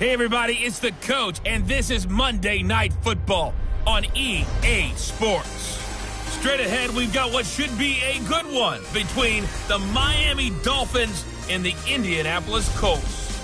Hey everybody, it's the Coach, and this is Monday Night Football on EA Sports. Straight ahead, we've got what should be a good one between the Miami Dolphins and the Indianapolis Colts.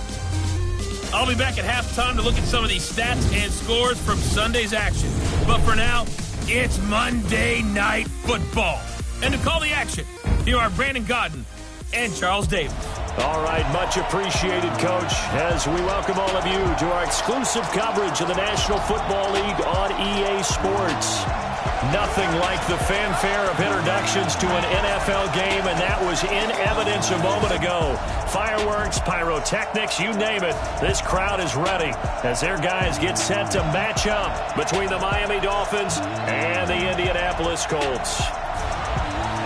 I'll be back at halftime to look at some of these stats and scores from Sunday's action. But for now, it's Monday Night Football. And to call the action, here are Brandon Godden and Charles Davis. All right, much appreciated, Coach, as we welcome all of you to our exclusive coverage of the National Football League on EA Sports. Nothing like the fanfare of introductions to an NFL game, and that was in evidence a moment ago. Fireworks, pyrotechnics, you name it, this crowd is ready as their guys get set to match up between the Miami Dolphins and the Indianapolis Colts.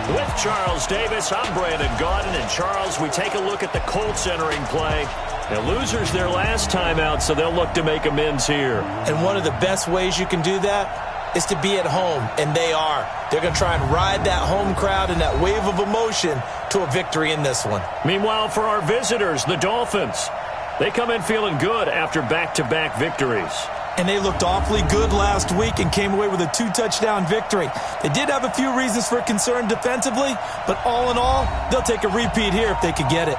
With Charles Davis, I'm Brandon Godden, and Charles, we take a look at the Colts entering play. Now, losers their last time out, so they'll look to make amends here. And one of the best ways you can do that is to be at home, and they are. They're going to try and ride that home crowd and that wave of emotion to a victory in this one. Meanwhile, for our visitors, the Dolphins, they come in feeling good after back-to-back victories. And they looked awfully good last week and came away with a 2-touchdown victory. They did have a few reasons for concern defensively, but all in all, they'll take a repeat here if they could get it.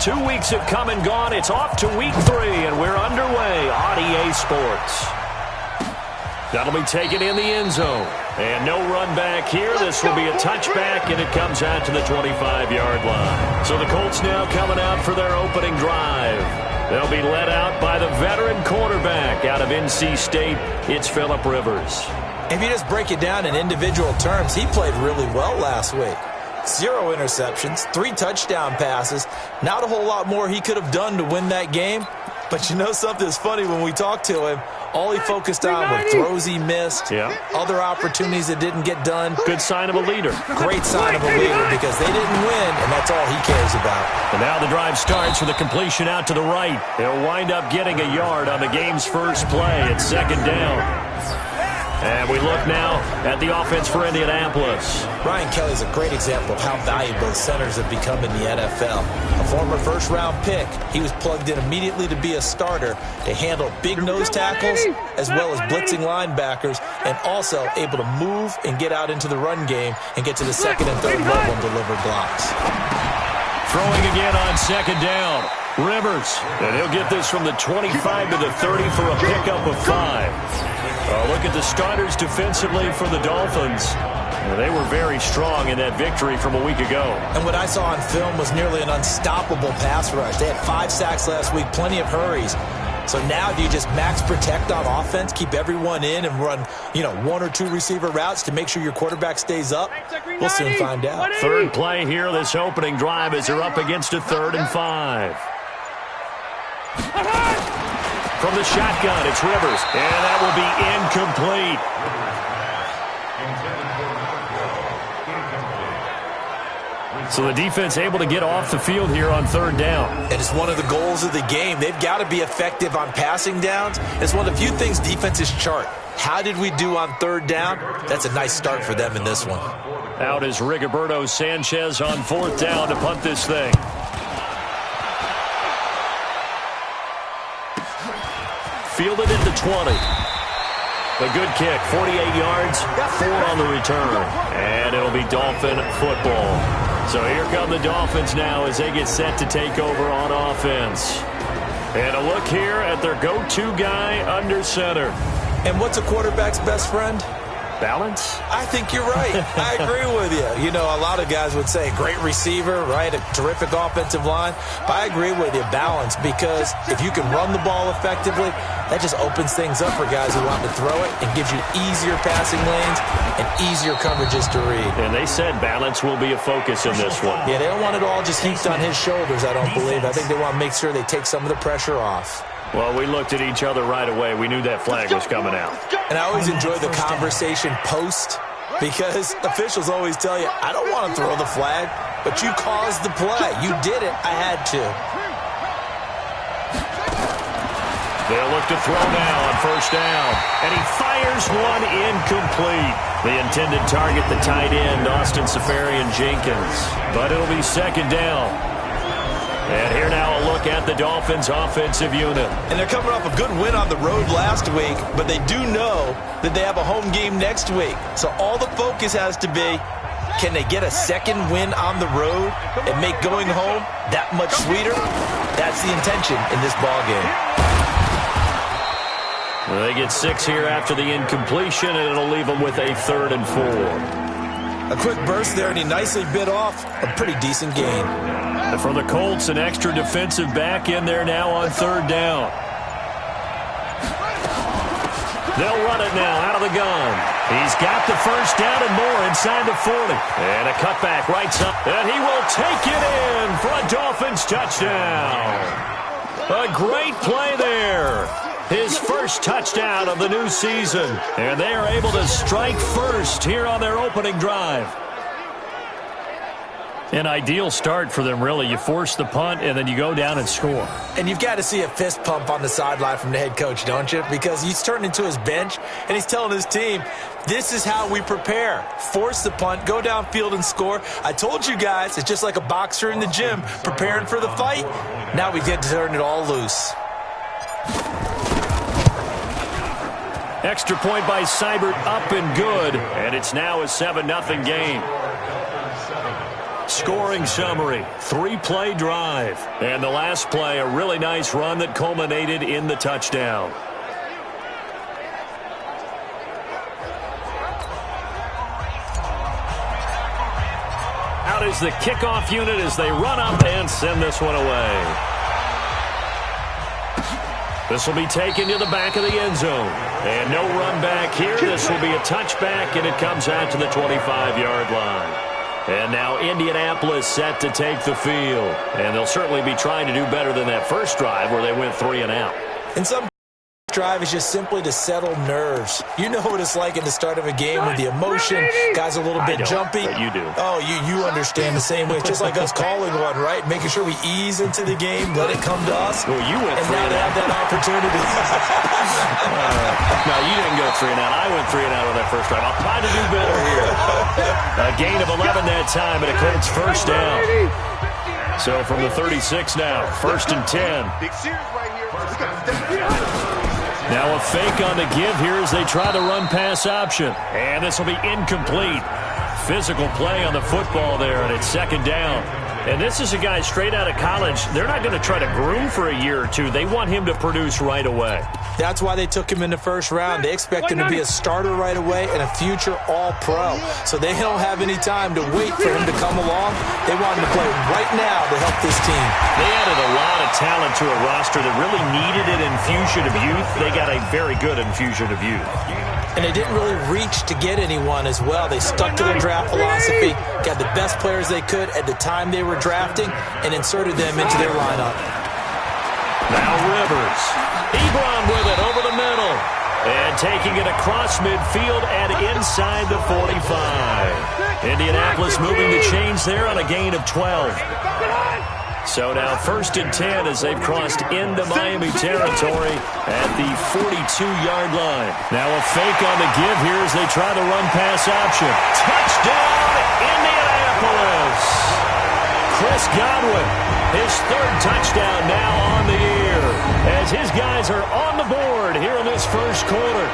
Two weeks have come and gone. It's off to week 3, and we're underway on EA Sports. That'll be taken in the end zone. And no run back here. This will be a touchback, and it comes out to the 25-yard line. So the Colts now coming out for their opening drive. They'll be led out by the veteran quarterback out of NC State. It's Phillip Rivers. If you just break it down in individual terms, he played really well last week. 0 interceptions, 3 touchdown passes. Not a whole lot more he could have done to win that game. But you know something's funny when we talked to him. All he focused on were throws he missed, other opportunities that didn't get done. Good sign of a leader. Great sign of a leader because they didn't win, and that's all he cares about. And now the drive starts with a completion out to the right. They'll wind up getting a yard on the game's first play at second down. And we look now at the offense for Indianapolis. Ryan Kelly's a great example of how valuable centers have become in the NFL. A former first-round pick, he was plugged in immediately to be a starter to handle big nose tackles as well as blitzing linebackers, and also able to move and get out into the run game and get to the second and third level and deliver blocks. Throwing again on second down. Rivers, and he'll get this from the 25 to the 30 for a pickup of 5. Look at the starters defensively for the Dolphins. They were very strong in that victory from a week ago. And what I saw on film was nearly an unstoppable pass rush. They had 5 sacks last week, plenty of hurries. So now do you just max protect on offense, keep everyone in, and run, 1 or 2 receiver routes to make sure your quarterback stays up? We'll soon find out. Third play here, this opening drive, as they're up against a 3rd and 5. From the shotgun, it's Rivers, and that will be incomplete. So the defense able to get off the field here on 3rd down. And it's one of the goals of the game. They've got to be effective on passing downs. It's one of the few things defenses chart. How did we do on 3rd down? That's a nice start for them in this one. Out is Rigoberto Sanchez on 4th down to punt this thing. Fielded at the 20. A good kick, 48 yards, 4 on the return. And it'll be Dolphin football. So here come the Dolphins now as they get set to take over on offense. And a look here at their go-to guy under center. And what's a quarterback's best friend? Balance? I think you're right. I agree with you. A lot of guys would say great receiver, right? A terrific offensive line. But I agree with you, balance, because if you can run the ball effectively, that just opens things up for guys who want to throw it and gives you easier passing lanes and easier coverages to read. And they said balance will be a focus in this one. Yeah, they don't want it all just heaped on his shoulders, I don't believe. I think they want to make sure they take some of the pressure off. Well, we looked at each other right away. We knew that flag was coming out. And I always enjoy the conversation post, because officials always tell you, I don't want to throw the flag, but you caused the play. You did it. I had to. They'll look to throw now on first down. And he fires one incomplete. The intended target, the tight end, Austin Seferian-Jenkins. But it'll be second down. And here now a look at the Dolphins' offensive unit. And they're coming off a good win on the road last week, but they do know that they have a home game next week. So all the focus has to be, can they get a second win on the road and make going home that much sweeter? That's the intention in this ballgame. Well, they get 6 here after the incompletion, and it'll leave them with a 3rd and 4. A quick burst there, and he nicely bit off a pretty decent gain. And for the Colts, an extra defensive back in there now on 3rd down. They'll run it now out of the gun. He's got the first down and more inside the 40. And a cutback right side. And he will take it in for a Dolphins touchdown. A great play there. His first touchdown of the new season. And they are able to strike first here on their opening drive. An ideal start for them, really. You force the punt, and then you go down and score. And you've got to see a fist pump on the sideline from the head coach, don't you? Because he's turned into his bench, and he's telling his team, this is how we prepare. Force the punt, go downfield and score. I told you guys, it's just like a boxer in the gym preparing for the fight. Now we get to turn it all loose. Extra point by Seibert, up and good. And it's now a 7-0 game. Scoring summary, 3-play drive. And the last play, a really nice run that culminated in the touchdown. Out is the kickoff unit as they run up and send this one away. This will be taken to the back of the end zone. And no run back here. This will be a touchback, and it comes out to the 25-yard line. And now Indianapolis set to take the field. And they'll certainly be trying to do better than that first drive where they went 3 and out. And some drive is just simply to settle nerves. You know what it's like at the start of a game with the emotion. Guys are a little bit jumpy. But you do. Oh, you understand the same way. It's just like us calling one, right? Making sure we ease into the game, let it come to us. Well, you went 3 and now and they have that opportunity. No, you didn't go 3 and out. I went 3 and out on that first drive. I'll try to do better here. A gain of 11 that time, and a Colts first down. So from the 36 now, 1st and 10. Big series right here. We got to step. Now a fake on the give here as they try the run-pass option. And this will be incomplete. Physical play on the football there, and it's 2nd down. And this is a guy straight out of college. They're not going to try to groom for a year or two. They want him to produce right away. That's why they took him in the first round. They expect him to be a starter right away and a future all-pro. So they don't have any time to wait for him to come along. They want him to play right now to help this team. They added a lot of talent to a roster that really needed an infusion of youth. They got a very good infusion of youth. And they didn't really reach to get anyone as well. They stuck to their draft philosophy, got the best players they could at the time they were drafting, and inserted them into their lineup. Now Rivers. Ebron with it over the middle. And taking it across midfield and inside the 45. Indianapolis moving the chains there on a gain of 12. So now 1st and 10 as they've crossed into Miami territory at the 42-yard line. Now a fake on the give here as they try the run-pass option. Touchdown, Indianapolis! Chris Godwin, his 3rd touchdown now on the year as his guys are on the board here in this first quarter.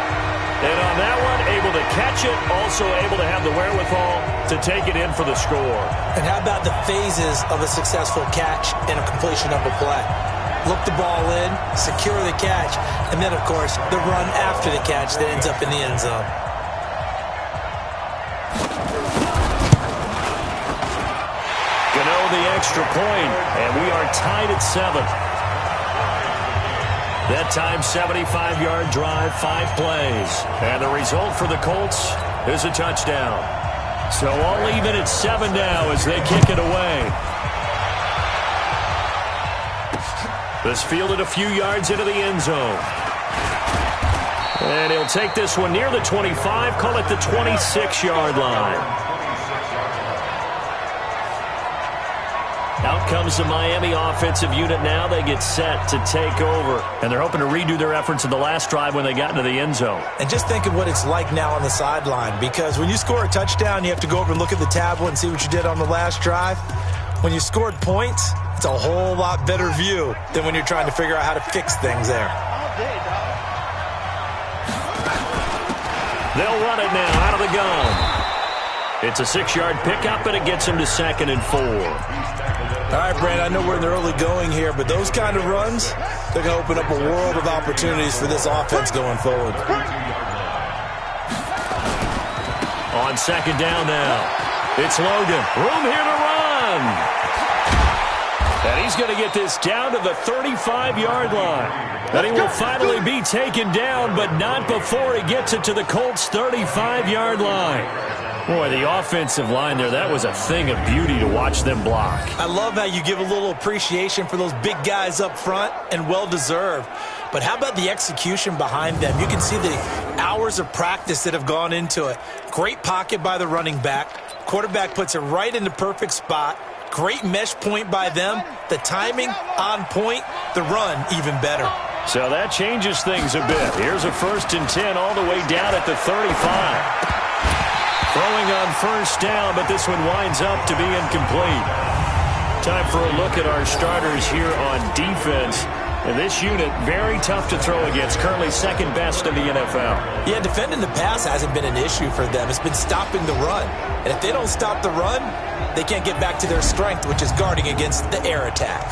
And on that one, able to catch it, also able to have the wherewithal to take it in for the score. And how about the phases of a successful catch and a completion of a play? Look the ball in, secure the catch, and then, of course, the run after the catch that ends up in the end zone. Gano the extra point, and we are tied at 7. That time, 75-yard drive, 5 plays. And the result for the Colts is a touchdown. So all even at 7 now as they kick it away. This fielded a few yards into the end zone. And he'll take this one near the 25, call it the 26-yard line. Out comes the Miami offensive unit now. They get set to take over. And they're hoping to redo their efforts in the last drive when they got into the end zone. And just think of what it's like now on the sideline, because when you score a touchdown, you have to go over and look at the tablet and see what you did on the last drive. When you scored points, it's a whole lot better view than when you're trying to figure out how to fix things there. They'll run it now out of the gun. It's a 6-yard pickup, and it gets him to 2nd and 4. All right, Brand, I know we're in the early going here, but those kind of runs, they're going to open up a world of opportunities for this offense going forward. On 2nd down now, it's Logan. Room here to run. And he's going to get this down to the 35-yard line. And he will finally be taken down, but not before he gets it to the Colts' 35-yard line. Boy, the offensive line there, that was a thing of beauty to watch them block. I love how you give a little appreciation for those big guys up front, and well-deserved. But how about the execution behind them? You can see the hours of practice that have gone into it. Great pocket by the running back. Quarterback puts it right in the perfect spot. Great mesh point by them. The timing on point. The run even better. So that changes things a bit. Here's a 1st and 10 all the way down at the 35. Throwing on 1st down, but this one winds up to be incomplete. Time for a look at our starters here on defense. And this unit, very tough to throw against. Currently 2nd best in the NFL. Yeah, defending the pass hasn't been an issue for them. It's been stopping the run. And if they don't stop the run, they can't get back to their strength, which is guarding against the air attack.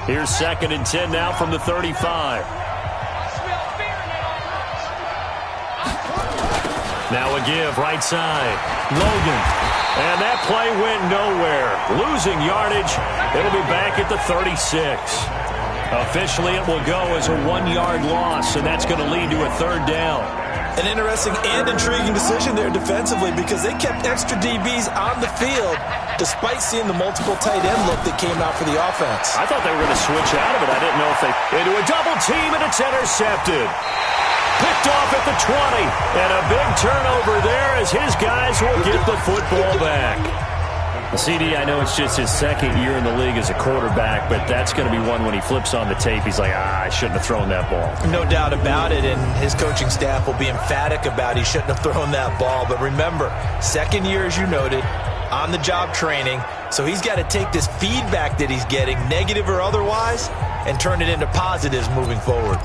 Here's 2nd and 10 now from the 35. Now a give, right side. Logan. And that play went nowhere. Losing yardage. It'll be back at the 36. Officially, it will go as a 1-yard loss, and that's going to lead to a 3rd down. An interesting and intriguing decision there defensively, because they kept extra DBs on the field despite seeing the multiple tight end look that came out for the offense. I thought they were going to switch out of it. I didn't know if they... Into a double team, and it's intercepted. Picked off at the 20, and a big turnover there as his guys will get the football back. CD, I know it's just his 2nd year in the league as a quarterback, but that's going to be one when he flips on the tape, he's like, I shouldn't have thrown that ball. No doubt about it, and his coaching staff will be emphatic about he shouldn't have thrown that ball. But remember, 2nd year, as you noted, on-the-job training, so he's got to take this feedback that he's getting, negative or otherwise, and turn it into positives moving forward.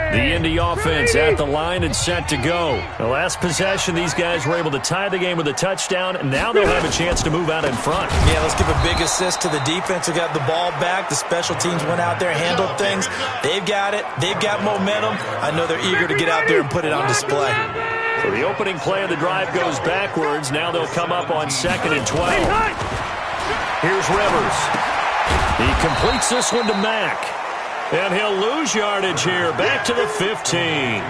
The Indy offense at the line and set to go. The last possession, these guys were able to tie the game with a touchdown, and now they'll have a chance to move out in front. Yeah, let's give a big assist to the defense who got the ball back. The special teams went out there, handled things. They've got it. They've got momentum. I know they're eager to get out there and put it on display. So the opening play of the drive goes backwards. Now they'll come up on 2nd and 12. Here's Rivers. He completes this one to Mack. And he'll lose yardage here, back to the 15.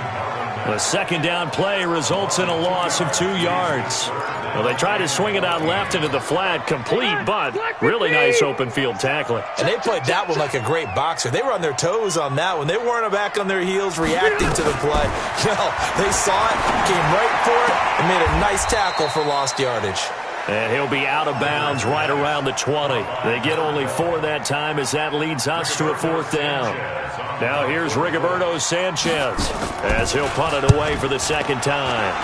The 2nd down play results in a loss of 2 yards. Well, they try to swing it out left into the flat, complete, but really nice open field tackling. And they played that one like a great boxer. They were on their toes on that one. They weren't back on their heels reacting to the play. No, they saw it, came right for it, and made a nice tackle for lost yardage. And he'll be out of bounds right around the 20. They get only 4 that time as that leads us to a 4th down. Now here's Rigoberto Sanchez as he'll punt it away for the 2nd time.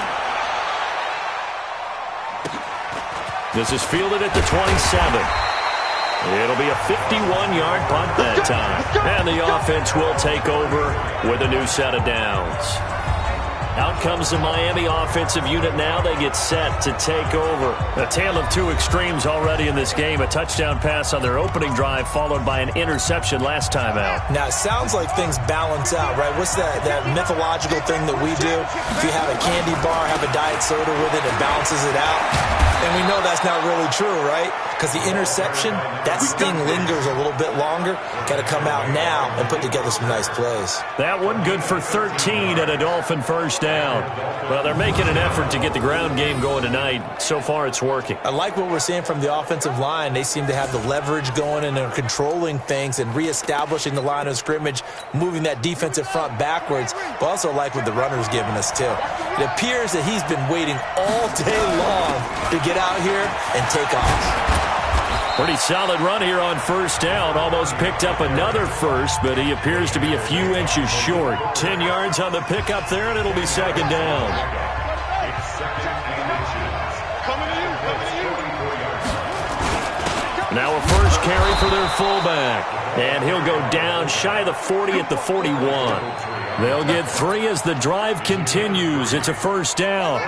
This is fielded at the 27. It'll be a 51-yard punt that time. And the offense will take over with a new set of downs. Out comes the Miami offensive unit now. They get set to take over. A tale of 2 extremes already in this game. A touchdown pass on their opening drive followed by an interception last time out. Now, it sounds like things balance out, right? What's that mythological thing that we do? If you have a candy bar, have a diet soda with it, it balances it out. And we know that's not really true, right? because the interception, that sting lingers a little bit longer. Got to come out now and put together some nice plays. That one good for 13 and a Dolphin first down. Well, they're making an effort to get the ground game going tonight. So far, it's working. I like what we're seeing from the offensive line. They seem to have the leverage going and they're controlling things and reestablishing the line of scrimmage, moving that defensive front backwards, but also like what the runner's giving us too. It appears that he's been waiting all day long to get out here and take off. Pretty solid run here on first down. Almost picked up another first, but he appears to be a few inches short. 10 yards on the pickup there, and it'll be second down. Now a first carry for their fullback. And he'll go down shy of the 40 at the 41. They'll get 3 as the drive continues. It's a first down.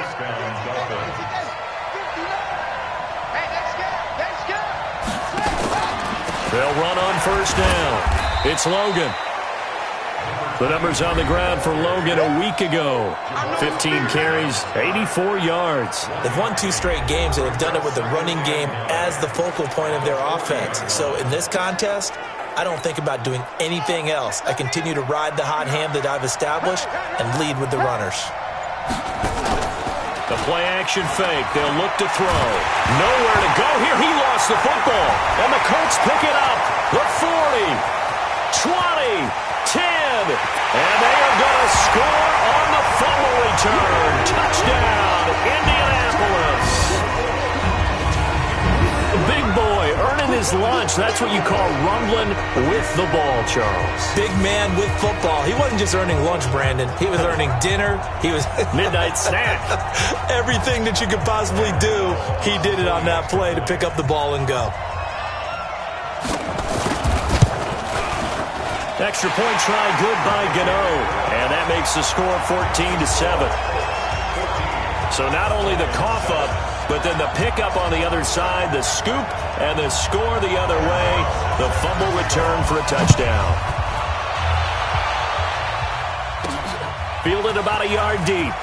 They'll run on first down. It's Logan. The numbers on the ground for Logan a week ago. 15 carries, 84 yards. They've won 2 straight games, and they've done it with the running game as the focal point of their offense. So in this contest, I don't think about doing anything else. I continue to ride the hot hand that I've established and lead with the runners. The play-action fake. They'll look to throw. Nowhere to go here. He lost the football. And the Colts pick it up. The 40, 20, 10. And they are going to score on the fumble return. Touchdown, Indianapolis. Big boy earning his lunch. That's what you call rumbling with the ball, Charles. Big man with football. He wasn't just earning lunch, Brandon. He was earning dinner. He was midnight snack. Everything that you could possibly do, he did it on that play to pick up the ball and go. Extra point try good by Gano. And that makes the score 14-7. So not only the cough up, but then the pickup on the other side, the scoop, and the score the other way. The fumble return for a touchdown. Fielded about a yard deep.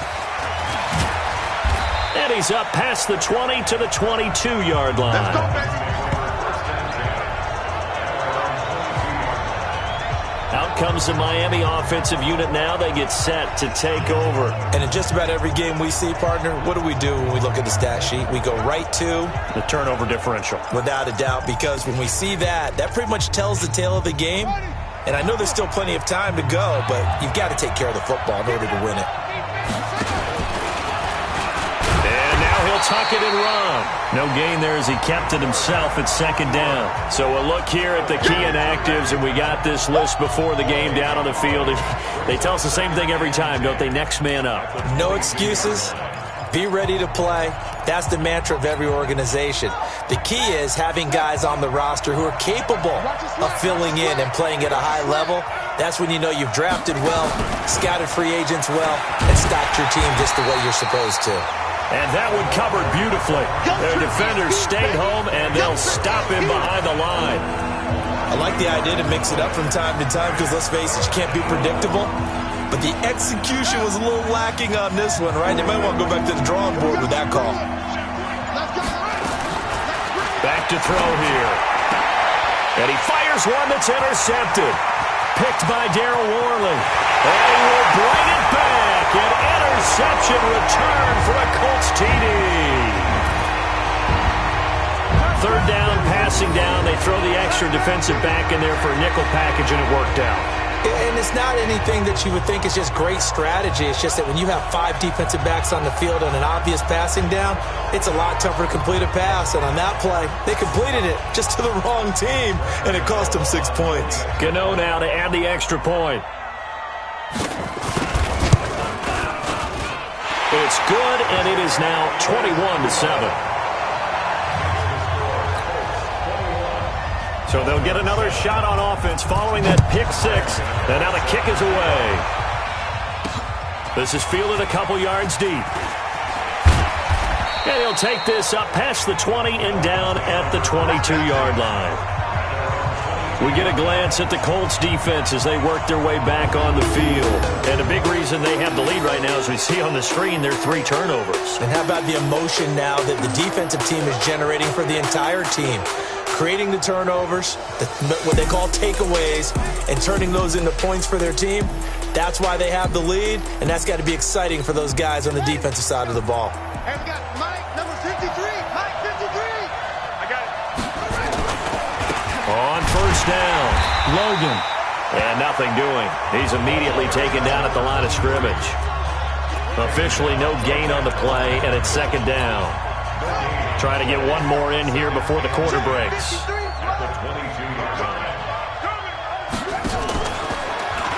And he's up past the 20 to the 22-yard line. Let's go, baby. Out comes the Miami offensive unit now. They get set to take over. And in just about every game we see, partner, what do we do when we look at the stat sheet? We go right to the turnover differential. Without a doubt, because when we see that, that pretty much tells the tale of the game. And I know there's still plenty of time to go, but you've got to take care of the football in order to win it. And now he'll tuck it and run. No gain there as he kept it himself at second down. So a look here at the key inactives, and we got this list before the game down on the field. They tell us the same thing every time, don't they? Next man up. No excuses. Be ready to play. That's the mantra of every organization. The key is having guys on the roster who are capable of filling in and playing at a high level. That's when you know you've drafted well, scouted free agents well, and stocked your team just the way you're supposed to. And that one covered beautifully. Their defenders stayed home, and they'll stop him behind the line. I like the idea to mix it up from time to time because, let's face it, you can't be predictable. But the execution was a little lacking on this one, right? They might want to go back to the drawing board with that call. Back to throw here. And he fires one that's intercepted. Picked by Darryl Worley. And he will bring it back. An interception return for a Colts TD. Third down, passing down. They throw the extra defensive back in there for a nickel package, and it worked out. And it's not anything that you would think is just great strategy. It's just that when you have 5 defensive backs on the field on an obvious passing down, it's a lot tougher to complete a pass. And on that play, they completed it just to the wrong team, and it cost them 6 points. Gano now to add the extra point. It's good, and it is now 21-7. So they'll get another shot on offense following that pick 6. And now the kick is away. This is fielded a couple yards deep. And he'll take this up past the 20 and down at the 22-yard line. We get a glance at the Colts defense as they work their way back on the field. And a big reason they have the lead right now, as we see on the screen, their 3 turnovers. And how about the emotion now that the defensive team is generating for the entire team? Creating the turnovers, what they call takeaways, and turning those into points for their team. That's why they have the lead, and that's got to be exciting for those guys on the defensive side of the ball. And we got Mike, number 53. Mike, 53. I got it. On first down, Logan. And nothing doing. He's immediately taken down at the line of scrimmage. Officially no gain on the play, and it's second down. Trying to get one more in here before the quarter breaks.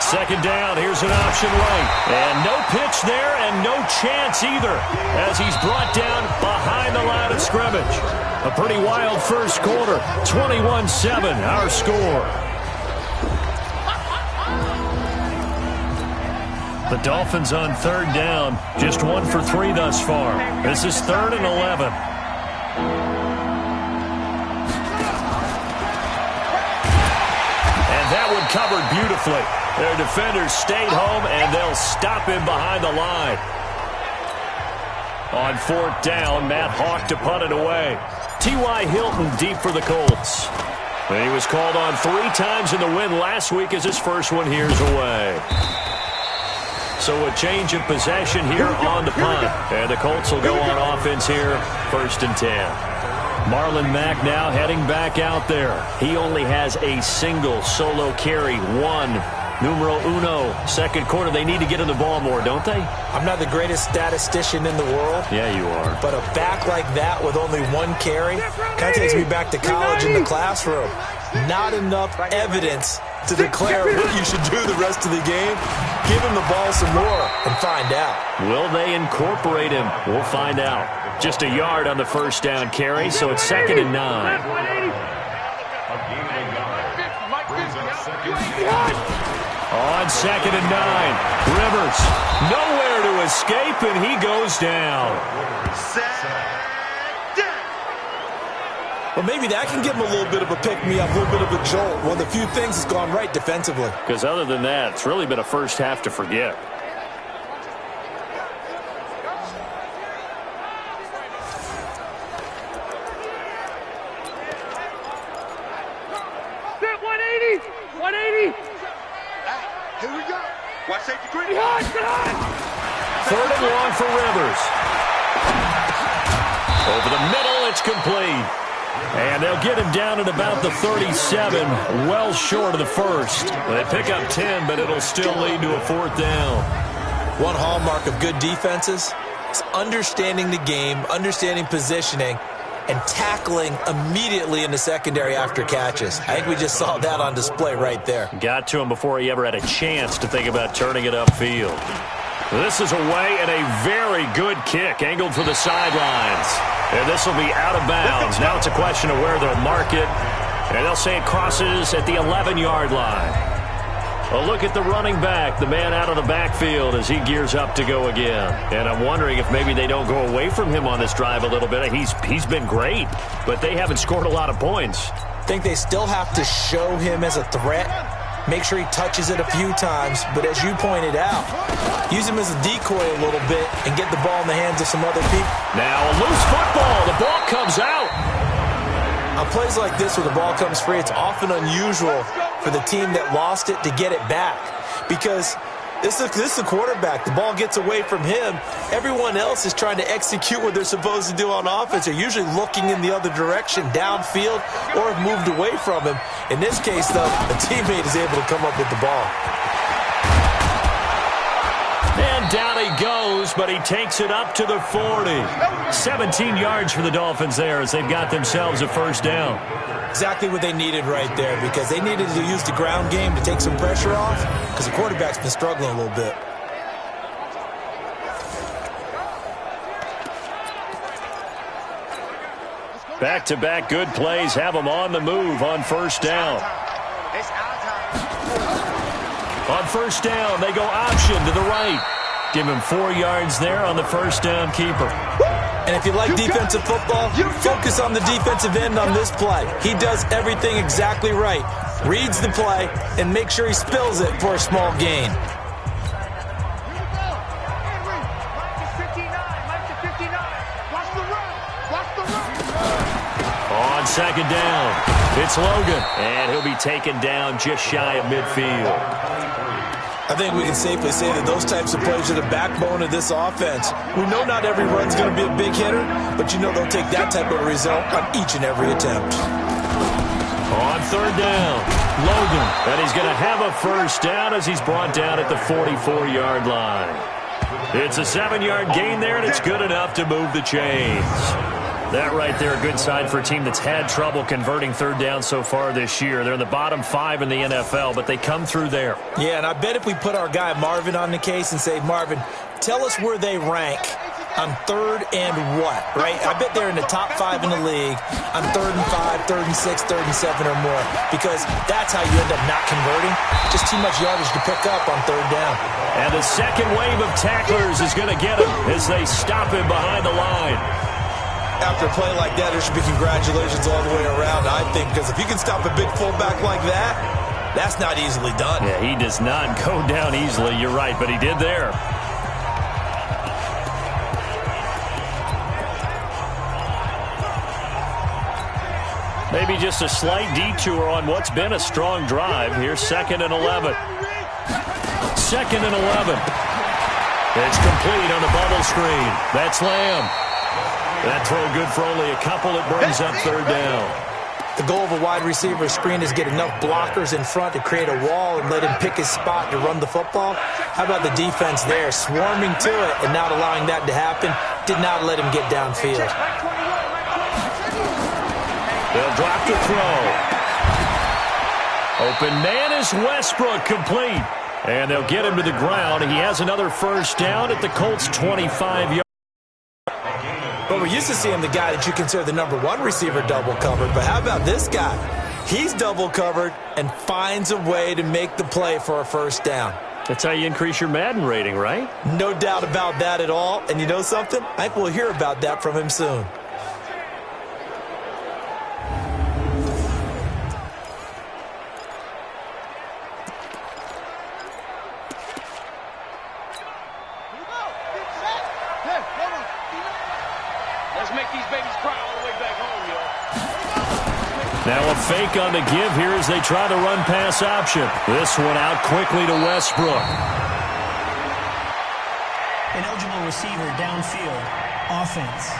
Second down, here's an option right. And no pitch there and no chance either as he's brought down behind the line of scrimmage. A pretty wild first quarter. 21-7, our score. The Dolphins on third down, just 1 for 3 thus far. This is 3rd and 11. And that one covered beautifully. Their defenders stayed home, and they'll stop him behind the line. On 4th down, Matt Hawk to punt it away. T.Y. Hilton deep for the Colts. And he was called on 3 times in the win last week as his first one here's away. So a change of possession here on the punt. And the Colts will go on offense here, 1st and 10. Marlon Mack now heading back out there. He only has a single solo carry, 1. Numero uno, second quarter. They need to get in the ball more, don't they? I'm not the greatest statistician in the world. Yeah, you are. But a back like that with only 1 carry kind of takes me back to college in the classroom. Not enough evidence to declare what you should do the rest of the game. Give him the ball some more and find out. Will they incorporate him? We'll find out. Just a yard on the first down carry, so it's 2nd and 9. On 2nd and 9, Rivers nowhere to escape, and he goes down. Well, maybe that can give him a little bit of a pick-me-up, a little bit of a jolt. One of the few things that's gone right defensively. Because other than that, it's really been a first half to forget. Here we go. Watch safety green. 3rd and long for Rivers. Over the middle, it's complete. And they'll get him down at about the 37, well short of the first. They pick up 10, but it'll still lead to a 4th down. One hallmark of good defenses is understanding the game, understanding positioning, and tackling immediately in the secondary after catches. I think we just saw that on display right there. Got to him before he ever had a chance to think about turning it upfield. This is away and a very good kick, angled for the sidelines. And this will be out of bounds. Now it's a question of where they'll mark it. And they'll say it crosses at the 11-yard line. A look at the running back, the man out of the backfield as he gears up to go again. And I'm wondering if maybe they don't go away from him on this drive a little bit. He's been great, but they haven't scored a lot of points. I think they still have to show him as a threat, make sure he touches it a few times, but as you pointed out, use him as a decoy a little bit and get the ball in the hands of some other people. Now a loose football. The ball comes out. On plays like this where the ball comes free, it's often unusual for the team that lost it to get it back because this is the quarterback. The ball gets away from him. Everyone else is trying to execute what they're supposed to do on offense. They're usually looking in the other direction, downfield, or have moved away from him. In this case, though, a teammate is able to come up with the ball. And down he goes, but he takes it up to the 40. 17 yards for the Dolphins there as they've got themselves a first down. Exactly what they needed right there because they needed to use the ground game to take some pressure off because the quarterback's been struggling a little bit. Back-to-back good plays have them on the move on first down. On first down, they go option to the right. Give him 4 yards there on the first down keeper. And if you like defensive football, focus on the defensive end on this play. He does everything exactly right. reads the play, and makes sure he spills it for a small gain. On second down, it's Logan, and he'll be taken down just shy of midfield. I think we can safely say that those types of plays are the backbone of this offense. We know not every run's going to be a big hitter, but you know they'll take that type of result on each and every attempt. On third down, Logan, and he's going to have a first down as he's brought down at the 44-yard line. It's a 7-yard gain there, and it's good enough to move the chains. That right there, a good sign for a team that's had trouble converting third down so far this year. They're in the bottom 5 in the NFL, but they come through there. Yeah, and I bet if we put our guy Marvin on the case and say, Marvin, tell us where they rank on third and what, right? I bet they're in the top 5 in the league on 3rd and 5, 3rd and 6, 3rd and 7 or more, because that's how you end up not converting. Just too much yardage to pick up on third down. And the second wave of tacklers is going to get him as they stop him behind the line. After a play like that, there should be congratulations all the way around, I think, because if you can stop a big fullback like that, that's not easily done. Yeah, he does not go down easily. You're right, but he did there. Maybe just a slight detour on what's been a strong drive. Here's 2nd and 11. 2nd and 11. It's complete on the bubble screen. That's Lamb. That throw good for only a couple. It brings up third down. The goal of a wide receiver screen is get enough blockers in front to create a wall and let him pick his spot to run the football. How about the defense there, swarming to it and not allowing that to happen? Did not let him get downfield. They'll drop the throw. Open man is Westbrook, complete. And they'll get him to the ground. He has another first down at the Colts' 25-yard. But we're used to seeing the guy that you consider the number 1 receiver double covered. But how about this guy? He's double covered and finds a way to make the play for a first down. That's how you increase your Madden rating, right? No doubt about that at all. And you know something? I think we'll hear about that from him soon. Now a fake on the give here as they try to run pass option. This one out quickly to Westbrook. An eligible receiver downfield. Offense.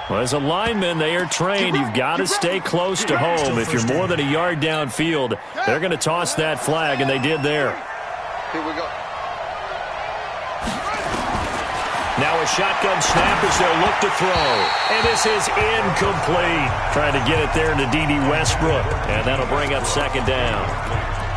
Well, as a lineman, they are trained. You've got to stay close to home. If you're more than a yard downfield, they're going to toss that flag, and they did there. Here we go. Now a shotgun snap as they'll look to throw. And this is incomplete. Trying to get it there to D.D. Westbrook. And that'll bring up second down.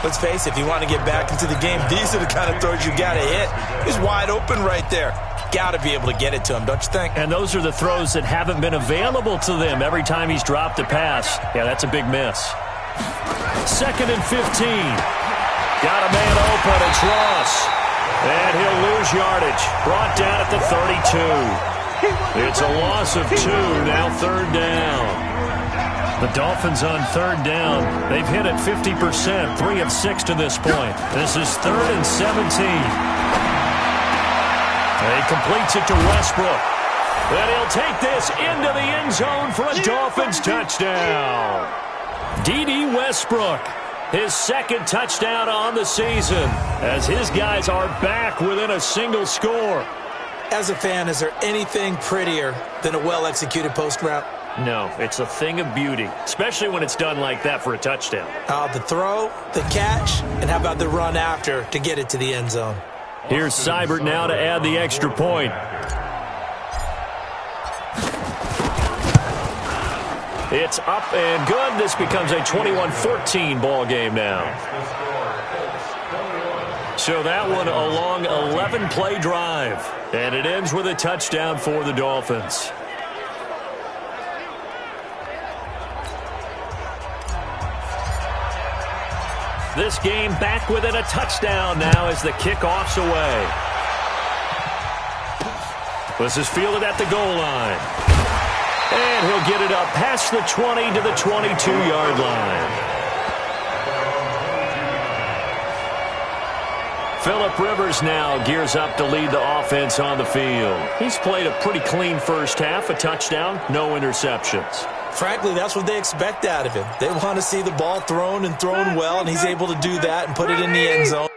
Let's face it, if you want to get back into the game, these are the kind of throws you got to hit. He's wide open right there. Got to be able to get it to him, don't you think? And those are the throws that haven't been available to them every time he's dropped a pass. Yeah, that's a big miss. 2nd and 15. Got a man open. It's Ross. And he'll lose yardage. Brought down at the 32. It's a loss of 2. Now third down. The Dolphins on third down. They've hit it 50%. 3 of 6 to this point. This is 3rd and 17. He completes it to Westbrook. And he'll take this into the end zone for a Dolphins touchdown. D.D. Westbrook. His 2nd touchdown on the season as his guys are back within a single score. As a fan, is there anything prettier than a well-executed post route? No, it's a thing of beauty, especially when it's done like that for a touchdown. The throw, the catch, and how about the run after to get it to the end zone? Here's Seibert now to add the extra point. It's up and good. This becomes a 21-14 ball game now. So that one a long 11-play drive. And it ends with a touchdown for the Dolphins. This game back within a touchdown now as the kickoff's away. This is fielded at the goal line. And he'll get it up past the 20 to the 22-yard line. Phillip Rivers now gears up to lead the offense on the field. He's played a pretty clean first half, a touchdown, no interceptions. Frankly, that's what they expect out of him. They want to see the ball thrown and thrown well, and he's able to do that and put it in the end zone.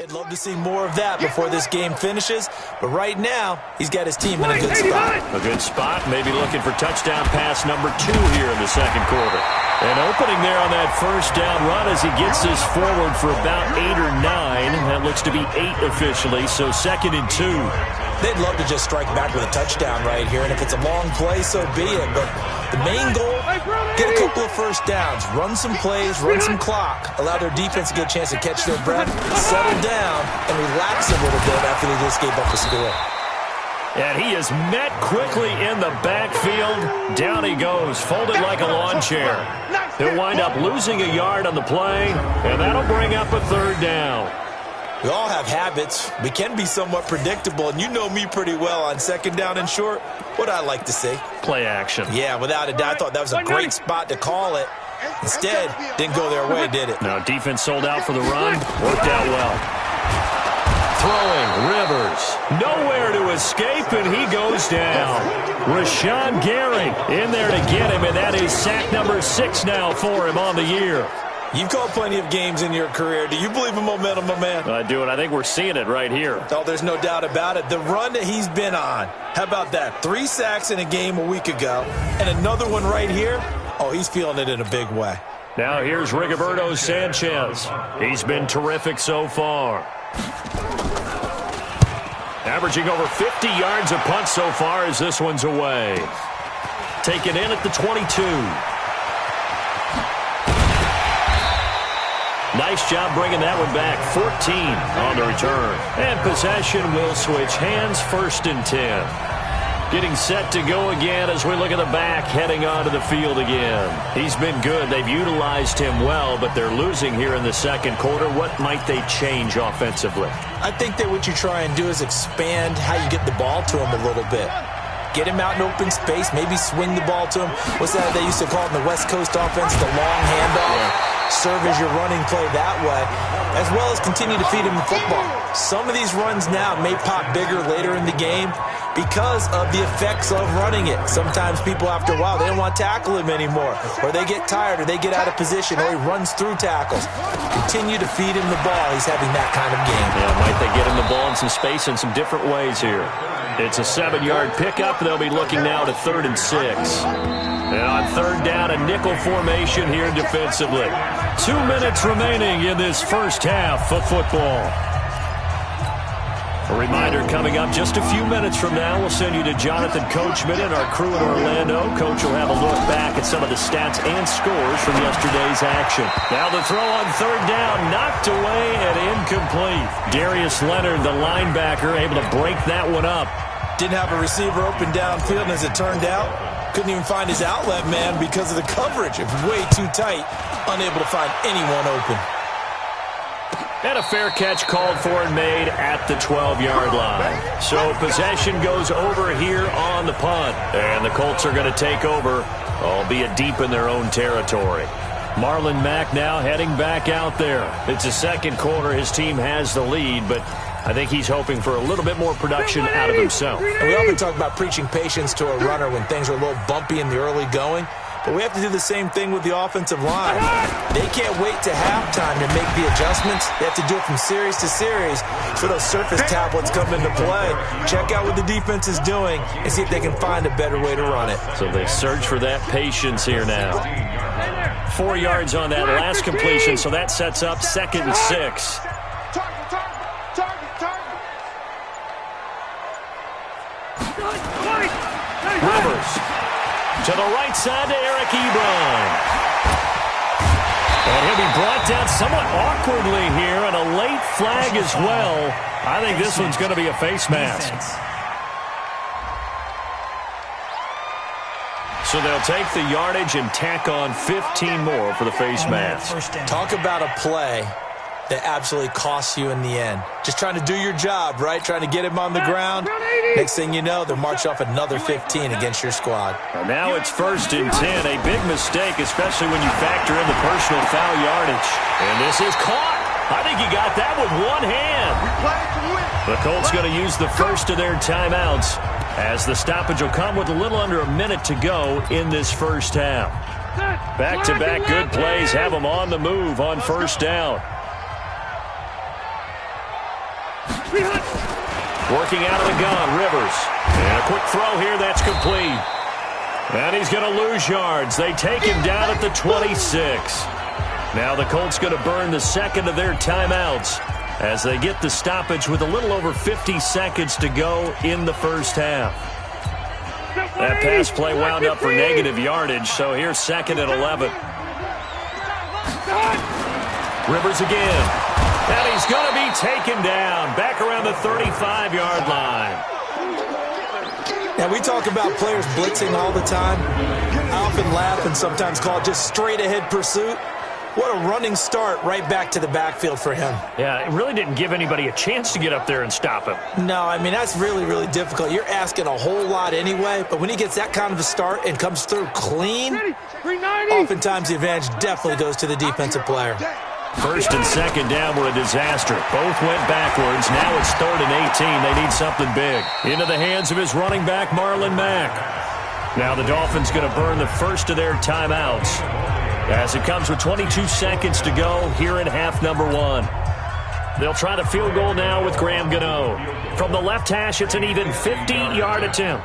I'd love to see more of that before this game finishes. But right now, he's got his team in a good spot. A good spot, maybe looking for touchdown pass number 2 here in the second quarter. And opening there on that first down run as he gets this forward for about 8 or 9. That looks to be 8 officially, so 2nd and 2. They'd love to just strike back with a touchdown right here, and if it's a long play, so be it. But the main goal, get a couple of first downs, run some plays, run some clock, allow their defense to get a chance to catch their breath, settle down, and relax a little bit after they just gave up the score. And he is met quickly in the backfield. Down he goes, folded like a lawn chair. He'll wind up losing a yard on the play, and that'll bring up a 3rd down. We all have habits. We can be somewhat predictable, and you know me pretty well on 2nd down and short. What I like to see. Play action. Yeah, without a doubt. I thought that was a great spot to call it. Instead, didn't go their way, did it? No, defense sold out for the run. Worked out well. Throwing, Rivers. Nowhere to escape, and he goes down. Rashawn Gary in there to get him, and that is sack number 6 now for him on the year. You've called plenty of games in your career. Do you believe in momentum, my man? I do, and I think we're seeing it right here. Oh, there's no doubt about it. The run that he's been on. How about that? 3 sacks in a game a week ago, and another one right here. Oh, he's feeling it in a big way. Now here's Rigoberto Sanchez. He's been terrific so far. Averaging over 50 yards a punt so far as this one's away. Taken in at the 22. Nice job bringing that one back. 14 on the return. And possession will switch hands. 1st and 10. Getting set to go again as we look at the back heading onto the field again. He's been good. They've utilized him well, but they're losing here in the second quarter. What might they change offensively? I think that what you try and do is expand how you get the ball to him a little bit. Get him out in open space, maybe swing the ball to him. What's that they used to call it in the West Coast offense, the long handoff? Yeah. Serve as your running play that way, as well as continue to feed him the football. Some of these runs now may pop bigger later in the game because of the effects of running it. Sometimes people, after a while, they don't want to tackle him anymore, or they get tired, or they get out of position, or he runs through tackles. Continue to feed him the ball. He's having that kind of game. Yeah, might they get him the ball in some space in some different ways here. It's a 7-yard pickup. They'll be looking now to 3rd and 6. And on 3rd down, a nickel formation here defensively. 2 minutes remaining in this first half of football. A reminder coming up just a few minutes from now. We'll send you to Jonathan Coachman and our crew in Orlando. Coach will have a look back at some of the stats and scores from yesterday's action. Now the throw on 3rd down, knocked away and incomplete. Darius Leonard, the linebacker, able to break that one up. Didn't have a receiver open downfield, and as it turned out, couldn't even find his outlet man because of the coverage. It was way too tight, unable to find anyone open. And a fair catch called for and made at the 12-yard line. So possession goes over here on the punt. And the Colts are going to take over, albeit deep in their own territory. Marlon Mack now heading back out there. It's the second quarter. His team has the lead, but I think he's hoping for a little bit more production out of himself. And we often talk about preaching patience to a runner when things are a little bumpy in the early going. But we have to do the same thing with the offensive line. They can't wait to halftime to make the adjustments. They have to do it from series to series so those surface tablets come into play. Check out what the defense is doing and see if they can find a better way to run it. So they search for that patience here now. 4 yards on that last completion, so that sets up 2nd and 6. Rivers. To the right side to Eric Ebron. And he'll be brought down somewhat awkwardly here, and a late flag as well. I think this one's going to be a face mask. So they'll take the yardage and tack on 15 more for the face mask. Talk about a play that absolutely costs you in the end. Just trying to do your job, right? Trying to get him on the ground. Next thing you know, they'll march off another 15 against your squad. And now it's 1st and 10. A big mistake, especially when you factor in the personal foul yardage. And this is caught. I think he got that with one hand. The Colts going to use the first of their timeouts as the stoppage will come with a little under a minute to go in this first half. Back-to-back good plays have them on the move on 1st down. Working out of the gun, Rivers. And a quick throw here, that's complete. And he's going to lose yards. They take him down at the 26. Now the Colts going to burn the second of their timeouts as they get the stoppage with a little over 50 seconds to go in the first half. That pass play wound up for negative yardage, so here's 2nd and 11. Rivers again. And he's going to be taken down back around the 35-yard line. Now, we talk about players blitzing all the time. I often laugh and sometimes call it just straight-ahead pursuit. What a running start right back to the backfield for him. Yeah, it really didn't give anybody a chance to get up there and stop him. No, I mean, that's really, really difficult. You're asking a whole lot anyway, but when he gets that kind of a start and comes through clean, oftentimes the advantage definitely goes to the defensive player. 1st and 2nd down were a disaster. Both went backwards. Now it's 3rd and 18. They need something big. Into the hands of his running back, Marlon Mack. Now the Dolphins going to burn the first of their timeouts as it comes with 22 seconds to go here in half number 1. They'll try the field goal now with Graham Gano. From the left hash, it's an even 50-yard attempt.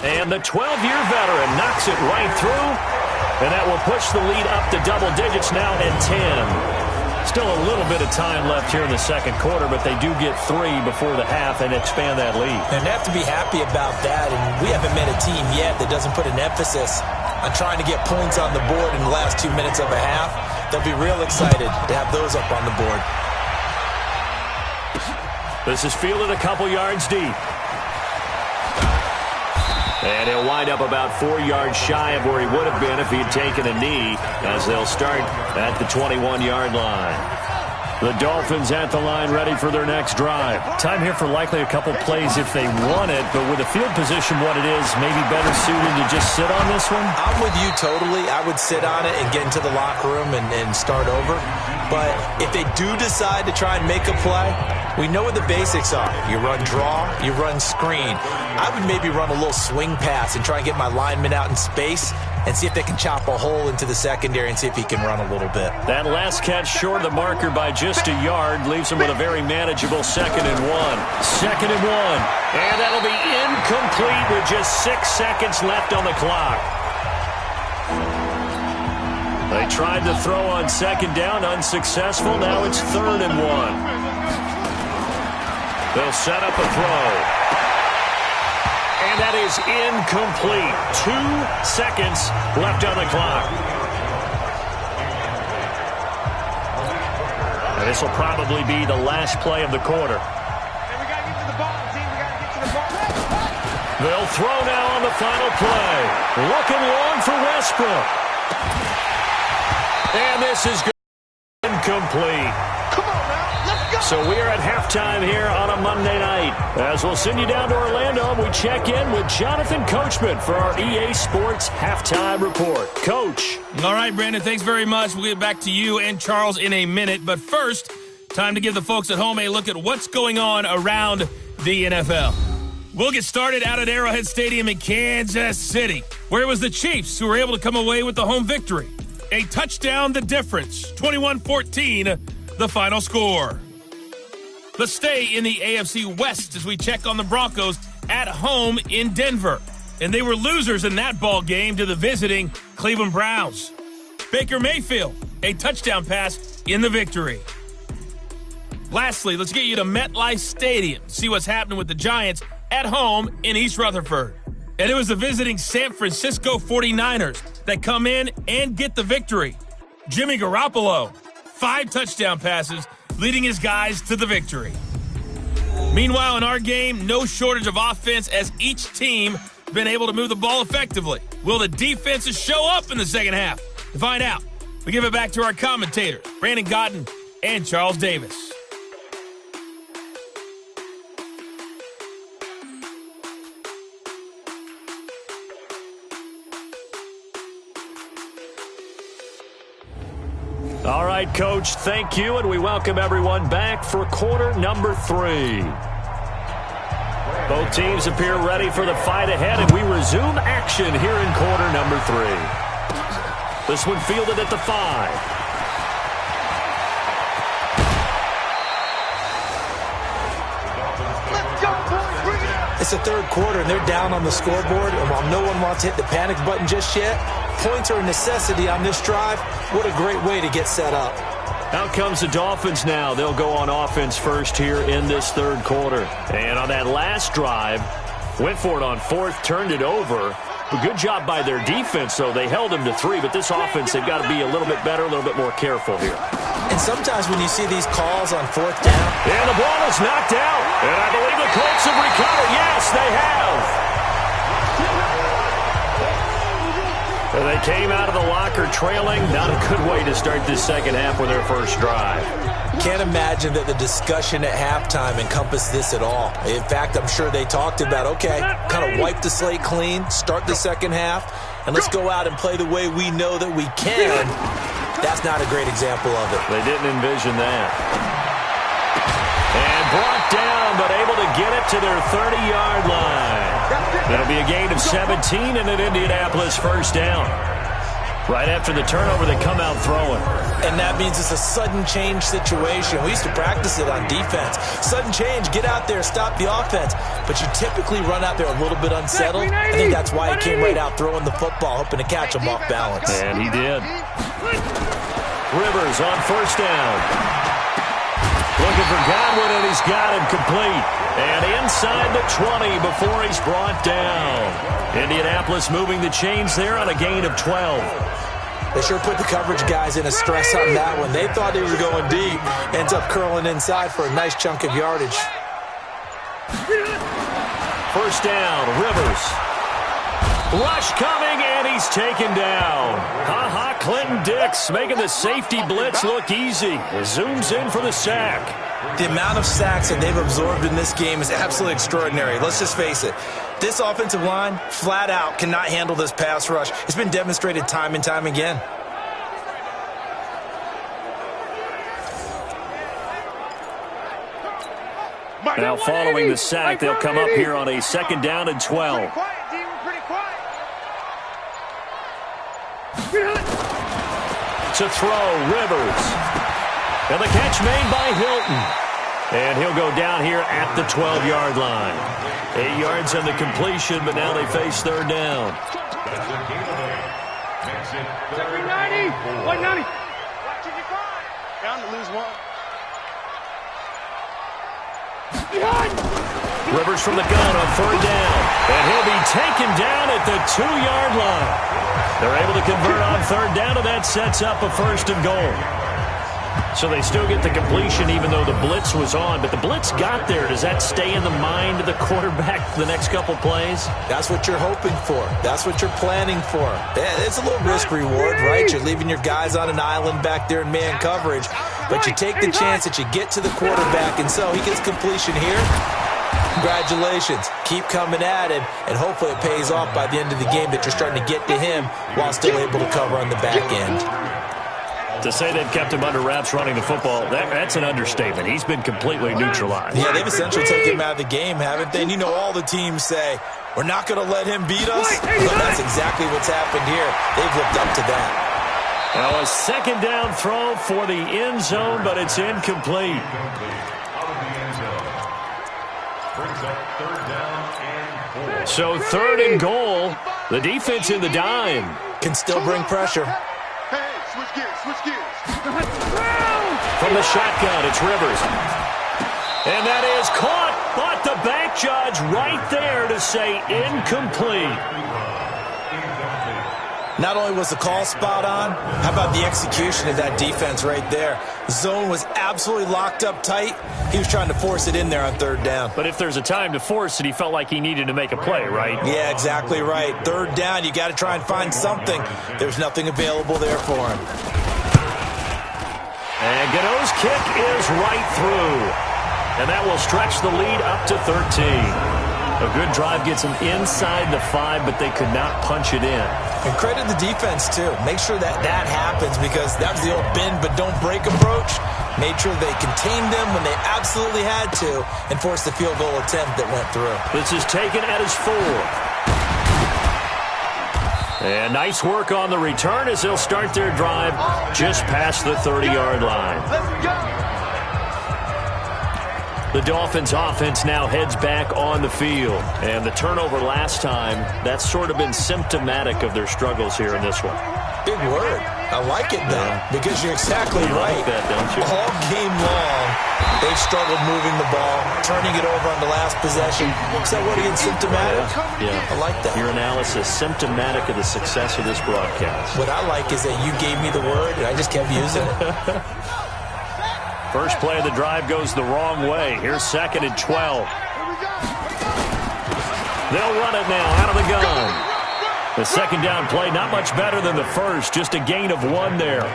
And the 12-year veteran knocks it right through. And that will push the lead up to double digits now at 10. Still a little bit of time left here in the second quarter, but they do get 3 before the half and expand that lead. And they have to be happy about that. And we haven't met a team yet that doesn't put an emphasis on trying to get points on the board in the last 2 minutes of a half. They'll be real excited to have those up on the board. This is fielded a couple yards deep. And he'll wind up about 4 yards shy of where he would have been if he had taken a knee, as they'll start at the 21-yard line. The Dolphins at the line ready for their next drive. Time here for likely a couple plays if they want it, but with the field position what it is, maybe better suited to just sit on this one? I'm with you totally. I would sit on it and get into the locker room and start over. But if they do decide to try and make a play, we know what the basics are. You run draw, you run screen. I would maybe run a little swing pass and try and get my lineman out in space and see if they can chop a hole into the secondary and see if he can run a little bit. That last catch short of the marker by just a yard leaves him with a very manageable 2nd and 1. 2nd and 1. And that'll be incomplete with just 6 seconds left on the clock. They tried to throw on 2nd down, unsuccessful. Now it's 3rd and 1. They'll set up a throw. And that is incomplete. 2 seconds left on the clock. And this will probably be the last play of the quarter. They'll throw now on the final play. Looking long for Westbrook. And this is incomplete. So we are at halftime here on a Monday night. As we'll send you down to Orlando, we check in with Jonathan Coachman for our EA Sports Halftime Report. Coach. All right, Brandon, thanks very much. We'll get back to you and Charles in a minute. But first, time to give the folks at home a look at what's going on around the NFL. We'll get started out at Arrowhead Stadium in Kansas City, where it was the Chiefs who were able to come away with the home victory. A touchdown, the difference. 21-14, the final score. Let's stay in the AFC West as we check on the Broncos at home in Denver. And they were losers in that ball game to the visiting Cleveland Browns. Baker Mayfield, a touchdown pass in the victory. Lastly, let's get you to MetLife Stadium, see what's happening with the Giants at home in East Rutherford. And it was the visiting San Francisco 49ers that come in and get the victory. Jimmy Garoppolo, 5 touchdown passes, leading his guys to the victory. Meanwhile, in our game, no shortage of offense as each team has been able to move the ball effectively. Will the defenses show up in the second half? To find out, we give it back to our commentators, Brandon Godden and Charles Davis. All right, Coach, thank you, and we welcome everyone back for quarter number 3. Both teams appear ready for the fight ahead, and we resume action here in quarter number 3. This one fielded at the 5. It's the third quarter, and they're down on the scoreboard, and while no one wants to hit the panic button just yet, points are a necessity on this drive. What a great way to get set up. Out comes the Dolphins now. They'll go on offense first here in this third quarter. And on that last drive, went for it on fourth, turned it over. A good job by their defense, though. They held them to 3, but this offense, they've got to be a little bit better, a little bit more careful here. And sometimes when you see these calls on fourth down. And the ball is knocked out. And I believe the Colts have recovered. Yes, they have. And they came out of the locker trailing. Not a good way to start this second half with their first drive. Can't imagine that the discussion at halftime encompassed this at all. In fact, I'm sure they talked about, okay, kind of wipe the slate clean, start the second half, and let's go out and play the way we know that we can. That's not a great example of it. They didn't envision that. And brought down, but able to get it to their 30-yard line. It'll be a gain of 17 and an Indianapolis first down. Right after the turnover, they come out throwing. And that means it's a sudden change situation. We used to practice it on defense. Sudden change, get out there, stop the offense. But you typically run out there a little bit unsettled. I think that's why he came right out throwing the football, hoping to catch him off balance. And he did. Rivers on first down. Looking for Godwin, and he's got him complete. And inside the 20 before he's brought down. Indianapolis moving the chains there on a gain of 12. They sure put the coverage guys in a stress on that one. They thought they were going deep. Ends up curling inside for a nice chunk of yardage. First down, Rivers. Rush coming, and he's taken down. Clinton Dix making the safety blitz look easy. Zooms in for the sack. The amount of sacks that they've absorbed in this game is absolutely extraordinary. Let's just face it. This offensive line, flat out, cannot handle this pass rush. It's been demonstrated time and time again. Now following the sack, they'll come up here on a second down and 12. To throw, Rivers. And the catch made by Hilton. And he'll go down here at the 12-yard line. 8 yards on the completion, but now they face third down. 190. 190. Down to lose one. Rivers from the gun on third down. And he'll be taken down at the 2-yard line. They're able to convert on third down, and that sets up a first and goal. So they still get the completion even though the blitz was on. But the blitz got there. Does that stay in the mind of the quarterback for the next couple plays? That's what you're hoping for. That's what you're planning for. It's a little risk-reward, right? You're leaving your guys on an island back there in man coverage. But you take the chance that you get to the quarterback, and so he gets completion here. Congratulations. Keep coming at him, and hopefully it pays off by the end of the game that you're starting to get to him while still able to cover on the back end. To say they've kept him under wraps running the football, that's an understatement. He's been completely neutralized. Yeah, they've essentially taken him out of the game, haven't they? And you know all the teams say, we're not going to let him beat us. So that's exactly what's happened here. They've lived up to that. Now a second down throw for the end zone, but it's incomplete. So third and goal. The defense in the dime. Can still bring pressure. Hey, switch gears, switch gears. From the shotgun, it's Rivers. And that is caught, but the back judge right there to say incomplete. Not only was the call spot on, how about the execution of that defense right there? Zone was absolutely locked up tight. He was trying to force it in there on third down. But if there's a time to force it, he felt like he needed to make a play, right? Yeah, exactly right. Third down, you got to try and find something. There's nothing available there for him. And Gano's kick is right through. And that will stretch the lead up to 13. A good drive gets them inside the 5, but they could not punch it in. And credit the defense, too. Make sure that happens because that was the old bend but don't break approach. Made sure they contained them when they absolutely had to and forced the field goal attempt that went through. This is taken at his 4. And nice work on the return as they'll start their drive just past the 30-yard line. Let's go. The Dolphins offense now heads back on the field. And the turnover last time, that's sort of been symptomatic of their struggles here in this one. Big word. I like it, though, because you're exactly right. Like that, don't you? All game long, they've struggled moving the ball, turning it over on the last possession. Is that what again, symptomatic? Yeah. I like that. Your analysis, symptomatic of the success of this broadcast. What I like is that you gave me the word, and I just kept using it. First play of the drive goes the wrong way. Here's 2nd and 12. They'll run it now out of the gun. The second down play, not much better than the first, just a gain of 1 there.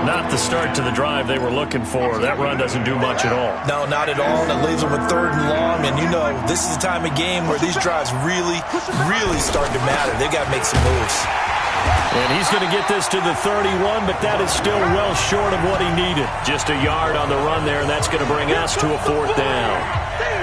Not the start to the drive they were looking for. That run doesn't do much at all. No, not at all, and it leaves them with 3rd and long, and you know this is the time of game where these drives really start to matter. They've got to make some moves. And he's going to get this to the 31, but that is still well short of what he needed. Just a yard on the run there, and that's going to bring us to a 4th down.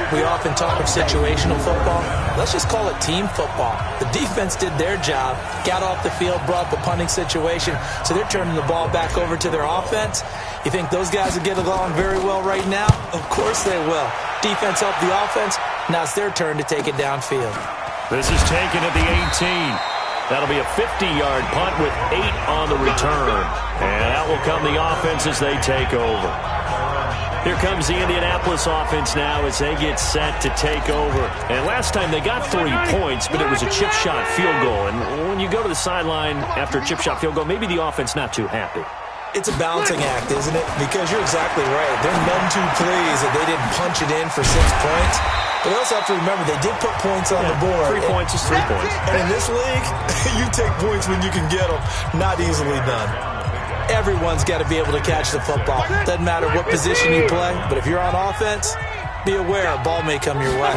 We often talk of situational football. Let's just call it team football. The defense did their job, got off the field, brought the punting situation, so they're turning the ball back over to their offense. You think those guys will get along very well right now? Of course they will. Defense helped the offense. Now it's their turn to take it downfield. This is taken at the 18. That'll be a 50-yard punt with 8 on the return. And out will come the offense as they take over. Here comes the Indianapolis offense now as they get set to take over. And last time they got 3 points, but it was a chip shot field goal. And when you go to the sideline after a chip shot field goal, maybe the offense not too happy. It's a balancing act, isn't it? Because you're exactly right. They're none too pleased that they didn't punch it in for 6 points. But you also have to remember they did put points on the board. 3 points is 3 points. And in this league, you take points when you can get them. Not easily done. Everyone's got to be able to catch the football. Doesn't matter what position you play, but if you're on offense, be aware a ball may come your way.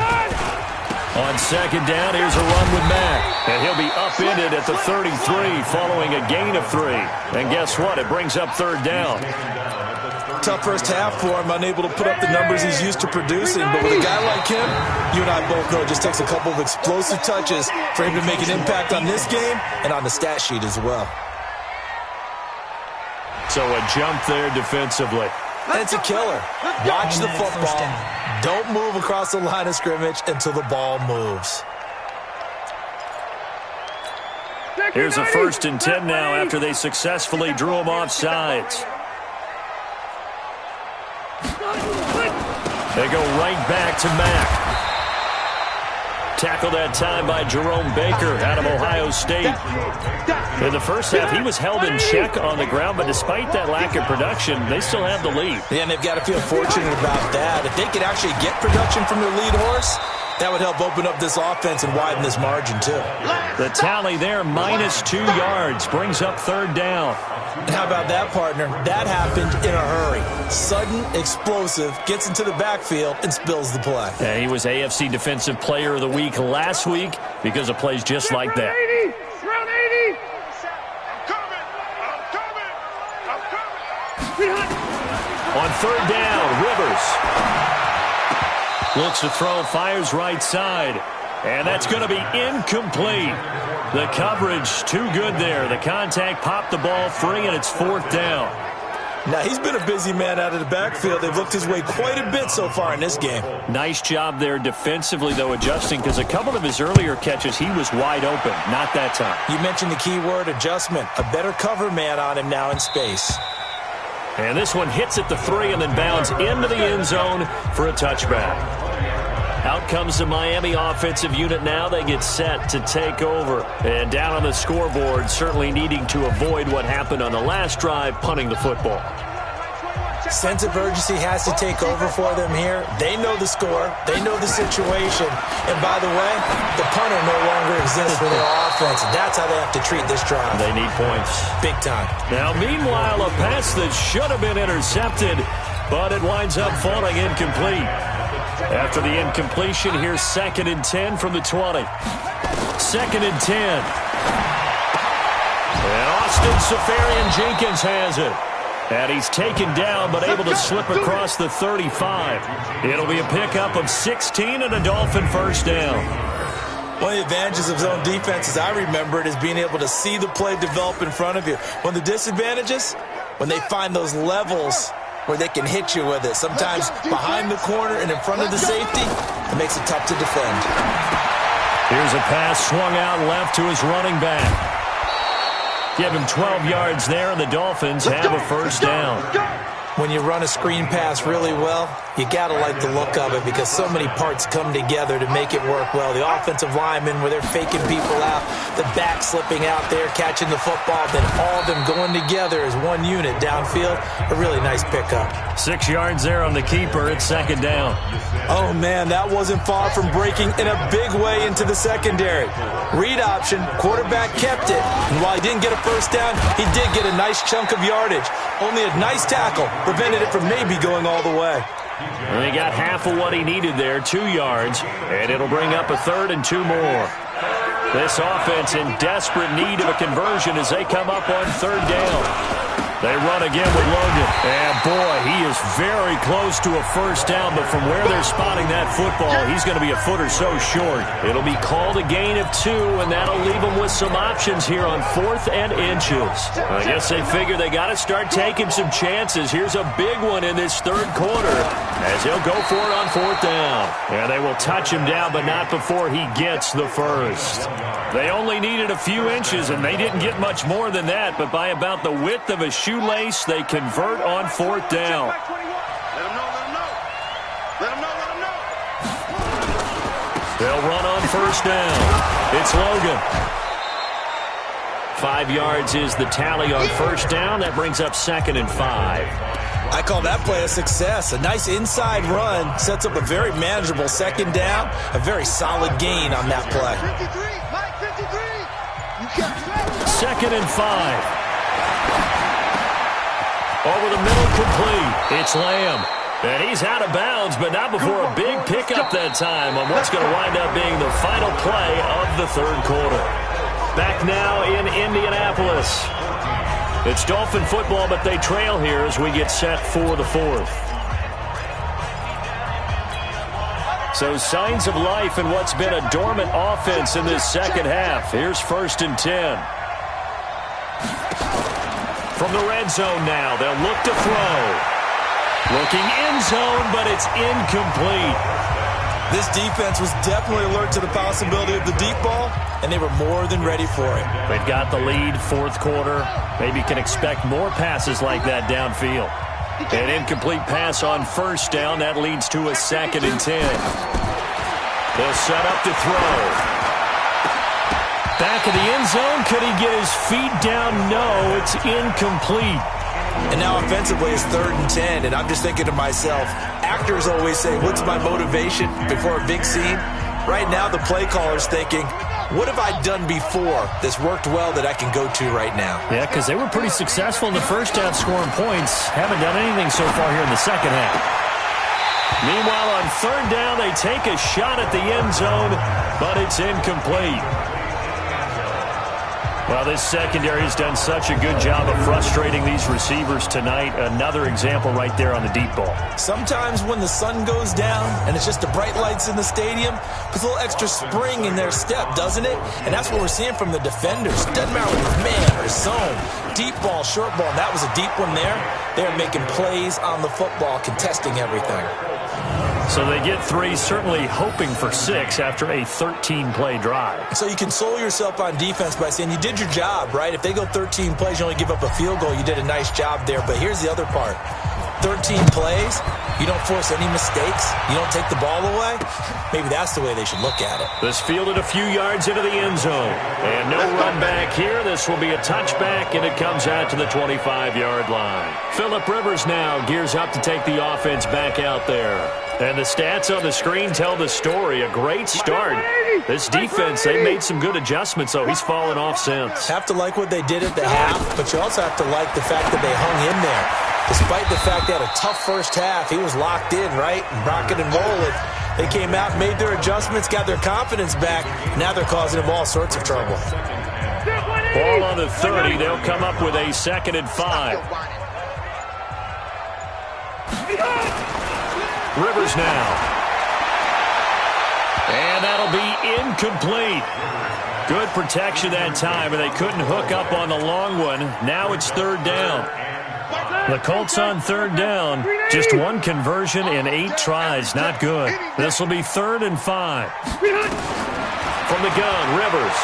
On 2nd down, here's a run with Mack. And he'll be upended at the 33 following a gain of 3. And guess what? It brings up 3rd down. Tough first half for him, unable to put up the numbers he's used to producing. But with a guy like him, you and I both know it just takes a couple of explosive touches for him to make an impact on this game and on the stat sheet as well. So a jump there defensively. And it's a killer. Watch the football. Don't move across the line of scrimmage until the ball moves. Here's a 1st and 10 now after they successfully drew him off sides. They go right back to Mack. Tackled that time by Jerome Baker out of Ohio State. In the first half, he was held in check on the ground, but despite that lack of production, they still have the lead. Yeah, and they've got to feel fortunate about that. If they could actually get production from their lead horse, that would help open up this offense and widen this margin, too. The tally there, minus 2 yards, brings up 3rd down. And how about that, partner? That happened in a hurry. Sudden, explosive, gets into the backfield, and spills the play. Yeah, he was AFC Defensive Player of the Week last week because of plays just like that. Round 80. I'm coming. On 3rd down, Rivers looks to throw, fires right side. And that's going to be incomplete. The coverage too good there. The contact popped the ball free, and it's 4th down. Now, he's been a busy man out of the backfield. They've looked his way quite a bit so far in this game. Nice job there defensively, though, adjusting, because a couple of his earlier catches, he was wide open. Not that time. You mentioned the key word, adjustment. A better cover man on him now in space. And this one hits at the 3 and then bounds into the end zone for a touchback. Out comes the Miami offensive unit now. They get set to take over. And down on the scoreboard, certainly needing to avoid what happened on the last drive, punting the football. Sense of urgency has to take over for them here. They know the score. They know the situation. And by the way, the punter no longer exists for their offense. That's how they have to treat this drive. They need points. Big time. Now, meanwhile, a pass that should have been intercepted, but it winds up falling incomplete. After the incompletion, here's 2nd and 10 from the 20. 2nd and 10. And Austin Seferian-Jenkins has it. And he's taken down, but able to slip across the 35. It'll be a pickup of 16 and a Dolphin 1st down. One of the advantages of zone defense, as I remember it, is being able to see the play develop in front of you. One of the disadvantages, when they find those levels where they can hit you with it. Sometimes behind the corner and in front of the safety, it makes it tough to defend. Here's a pass swung out left to his running back. Give him 12 yards there, and the Dolphins have a first down. When you run a screen pass really well, you got to like the look of it because so many parts come together to make it work well. The offensive linemen, where they're faking people out, the back slipping out there, catching the football, then all of them going together as one unit downfield. A really nice pickup. 6 yards there on the keeper. It's second down. Oh, man, that wasn't far from breaking in a big way into the secondary. Read option, quarterback kept it, and while he didn't get a first down, he did get a nice chunk of yardage. Only a nice tackle prevented it from maybe going all the way. And he got half of what he needed there, 2 yards, and it'll bring up a 3rd and 2 more. This offense in desperate need of a conversion as they come up on 3rd down. They run again with Logan. And, boy, he is very close to a first down, but from where they're spotting that football, he's going to be a foot or so short. It'll be called a gain of 2, and that'll leave them with some options here on 4th and inches. I guess they figure they got to start taking some chances. Here's a big one in this 3rd quarter as he'll go for it on 4th down. And they will touch him down, but not before he gets the first. They only needed a few inches, and they didn't get much more than that, but by about the width of a shoelace, they convert on 4th down. Let him know. They'll run on first down. It's Logan. 5 yards is the tally on first down. That brings up 2nd and 5. I call that play a success. A nice inside run sets up a very manageable 2nd down. A very solid gain on that play. 2nd and 5. Over the middle, complete. It's Lamb. And he's out of bounds, but not before a big pickup that time on what's going to wind up being the final play of the 3rd quarter. Back now in Indianapolis. It's Dolphin football, but they trail here as we get set for the 4th. So signs of life in what's been a dormant offense in this second half. Here's 1st and 10. From the red zone now, they'll look to throw. Looking end zone, but it's incomplete. This defense was definitely alert to the possibility of the deep ball, and they were more than ready for it. They've got the lead, 4th quarter. Maybe can expect more passes like that downfield. An incomplete pass on first down. That leads to a 2nd and 10. They'll set up to throw. Back of the end zone. Could he get his feet down? No, it's incomplete. And now offensively it's 3rd and 10, and I'm just thinking to myself, actors always say, what's my motivation before a big scene? Right now the play caller's thinking, what have I done before that's worked well that I can go to right now? Yeah, because they were pretty successful in the first half scoring points. Haven't done anything so far here in the second half. Meanwhile, on 3rd down, they take a shot at the end zone, but it's incomplete. Well, this secondary has done such a good job of frustrating these receivers tonight. Another example right there on the deep ball. Sometimes when the sun goes down and it's just the bright lights in the stadium, puts a little extra spring in their step, doesn't it? And that's what we're seeing from the defenders. Doesn't matter whether it's man or zone. Deep ball, short ball, and that was a deep one there. They're making plays on the football, contesting everything. So they get 3, certainly hoping for 6 after a 13-play drive. So you console yourself on defense by saying you did your job, right? If they go 13 plays, you only give up a field goal, you did a nice job there. But here's the other part. 13 plays, you don't force any mistakes, you don't take the ball away. Maybe that's the way they should look at it. This fielded a few yards into the end zone. And no run back here. This will be a touchback, and it comes out to the 25-yard line. Phillip Rivers now gears up to take the offense back out there. And the stats on the screen tell the story. A great start. This defense, they made some good adjustments, though. He's fallen off since. Have to like what they did at the half, but you also have to like the fact that they hung in there. Despite the fact they had a tough first half, he was locked in, right? Rocking and rolling. They came out, made their adjustments, got their confidence back. Now they're causing him all sorts of trouble. Ball on the 30. They'll come up with a 2nd and 5. Rivers now. And that'll be incomplete. Good protection that time, and they couldn't hook up on the long one. Now it's 3rd down. The Colts on third down. Just one conversion in 8 tries. Not good. This will be 3rd and 5. From the gun, Rivers.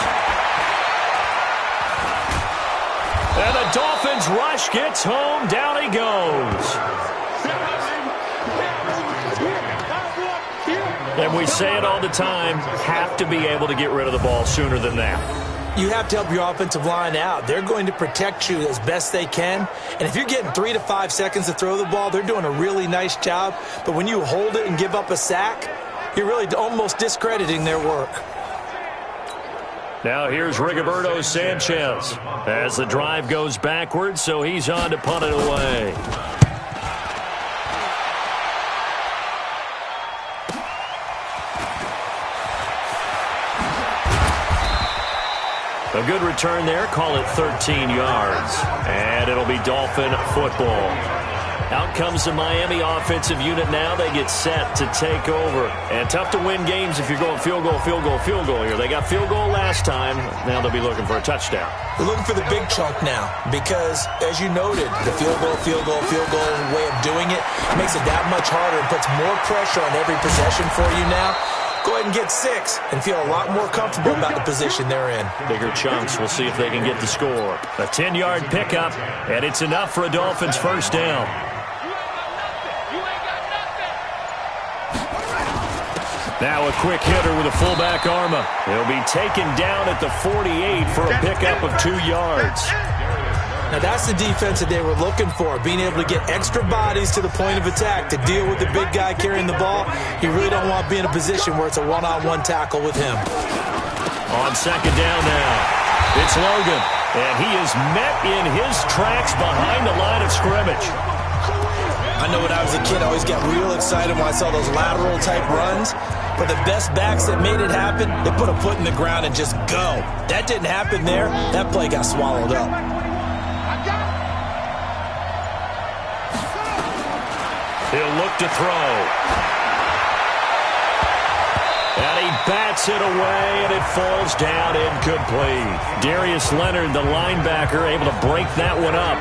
And the Dolphins rush gets home. Down he goes. And we say it all the time, have to be able to get rid of the ball sooner than that. You have to help your offensive line out. They're going to protect you as best they can. And if you're getting 3 to 5 seconds to throw the ball, they're doing a really nice job. But when you hold it and give up a sack, you're really almost discrediting their work. Now here's Rigoberto Sanchez as the drive goes backwards, so he's on to punt it away. A good return there. Call it 13 yards. And it'll be Dolphin football. Out comes the Miami offensive unit now. They get set to take over. And tough to win games if you're going field goal, field goal, field goal here. They got field goal last time. Now they'll be looking for a touchdown. They're looking for the big chunk now because, as you noted, the field goal way of doing it makes it that much harder and puts more pressure on every possession for you now. Go ahead and get 6 and feel a lot more comfortable about the position they're in. Bigger chunks. We'll see if they can get the score. A 10-yard pickup, and it's enough for a Dolphins first down. Now a quick hitter with a fullback Arma. He'll be taken down at the 48 for a pickup of 2 yards. Now that's the defense that they were looking for, being able to get extra bodies to the point of attack to deal with the big guy carrying the ball. You really don't want to be in a position where it's a one-on-one tackle with him. On second down now, it's Logan, and he is met in his tracks behind the line of scrimmage. I know when I was a kid, I always got real excited when I saw those lateral-type runs. But the best backs that made it happen, they put a foot in the ground and just go. That didn't happen there. That play got swallowed up. He'll look to throw. And he bats it away, and it falls down incomplete. Darius Leonard, the linebacker, able to break that one up.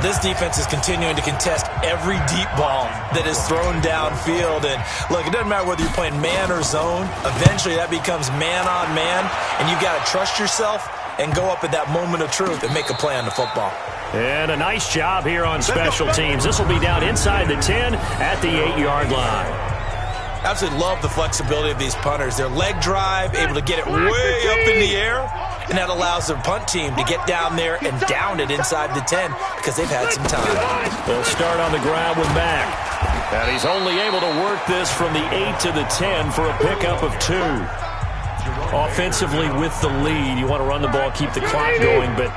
This defense is continuing to contest every deep ball that is thrown downfield. And, look, it doesn't matter whether you're playing man or zone. Eventually, that becomes man-on-man, and you've got to trust yourself and go up at that moment of truth and make a play on the football. And a nice job here on special teams. This will be down inside the 10 at the 8-yard line. Absolutely love the flexibility of these punters. Their leg drive, able to get it way up in the air, and that allows their punt team to get down there and down it inside the 10 because they've had some time. They'll start on the ground with Mack. And he's only able to work this from the 8 to the 10 for a pickup of 2. Offensively with the lead, you want to run the ball, keep the clock going, but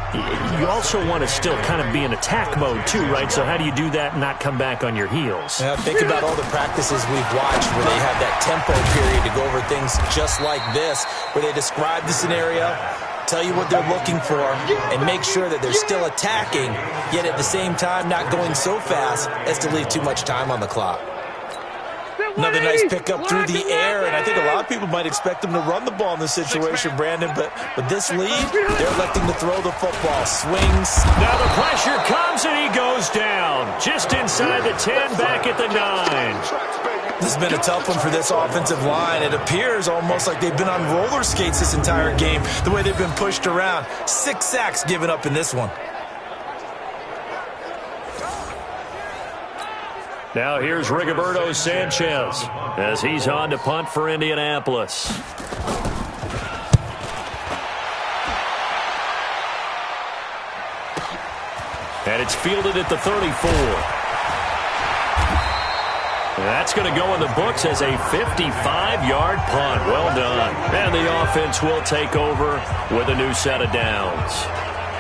you also want to still kind of be in attack mode too, right? So how do you do that and not come back on your heels? Yeah, think about all the practices we've watched where they have that tempo period to go over things just like this, where they describe the scenario, tell you what they're looking for, and make sure that they're still attacking, yet at the same time not going so fast as to leave too much time on the clock. Another nice pickup through the air, and I think a lot of people might expect them to run the ball in this situation, Brandon, but with this lead, they're electing to throw the football. Swings. Now the pressure comes, and he goes down. Just inside the 10, back at the 9. This has been a tough one for this offensive line. It appears almost like they've been on roller skates this entire game, the way they've been pushed around. 6 sacks given up in this one. Now here's Rigoberto Sanchez as he's on to punt for Indianapolis. And it's fielded at the 34. That's going to go in the books as a 55-yard punt. Well done. And the offense will take over with a new set of downs.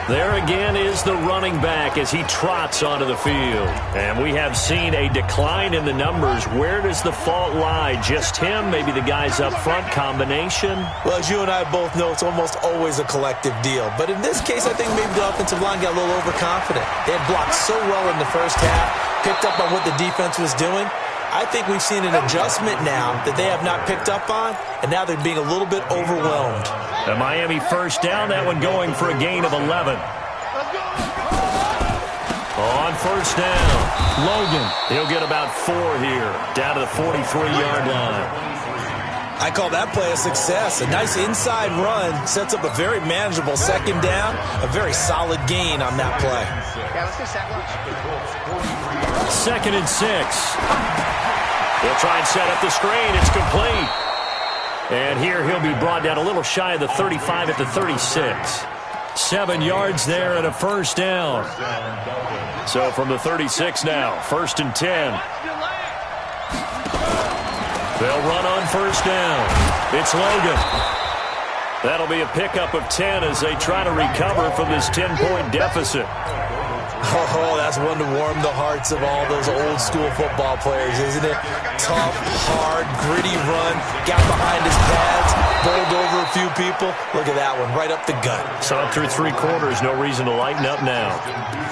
There again is the running back as he trots onto the field. And we have seen a decline in the numbers. Where does the fault lie? Just him? Maybe the guys up front? Combination? Well, as you and I both know, it's almost always a collective deal. But in this case, I think maybe the offensive line got a little overconfident. They had blocked so well in the first half, picked up on what the defense was doing. I think we've seen an adjustment now that they have not picked up on, and now they're being a little bit overwhelmed. The Miami first down, that one going for a gain of 11. On first down, Logan. He'll get about 4 here, down to the 43-yard line. I call that play a success. A nice inside run sets up a very manageable second down. A very solid gain on that play. Yeah, let's get second. 2nd and 6. He'll try and set up the screen. It's complete. And here he'll be brought down a little shy of the 35 at the 36. 7 yards there and a first down. So from the 36 now, 1st and 10. They'll run on first down. It's Logan. That'll be a pickup of 10 as they try to recover from this 10-point deficit. Oh, that's one to warm the hearts of all those old-school football players, isn't it? Tough, hard, gritty run. Got behind his pads, bowled over a few people. Look at that one, right up the gut. So up through 3 quarters, no reason to lighten up now.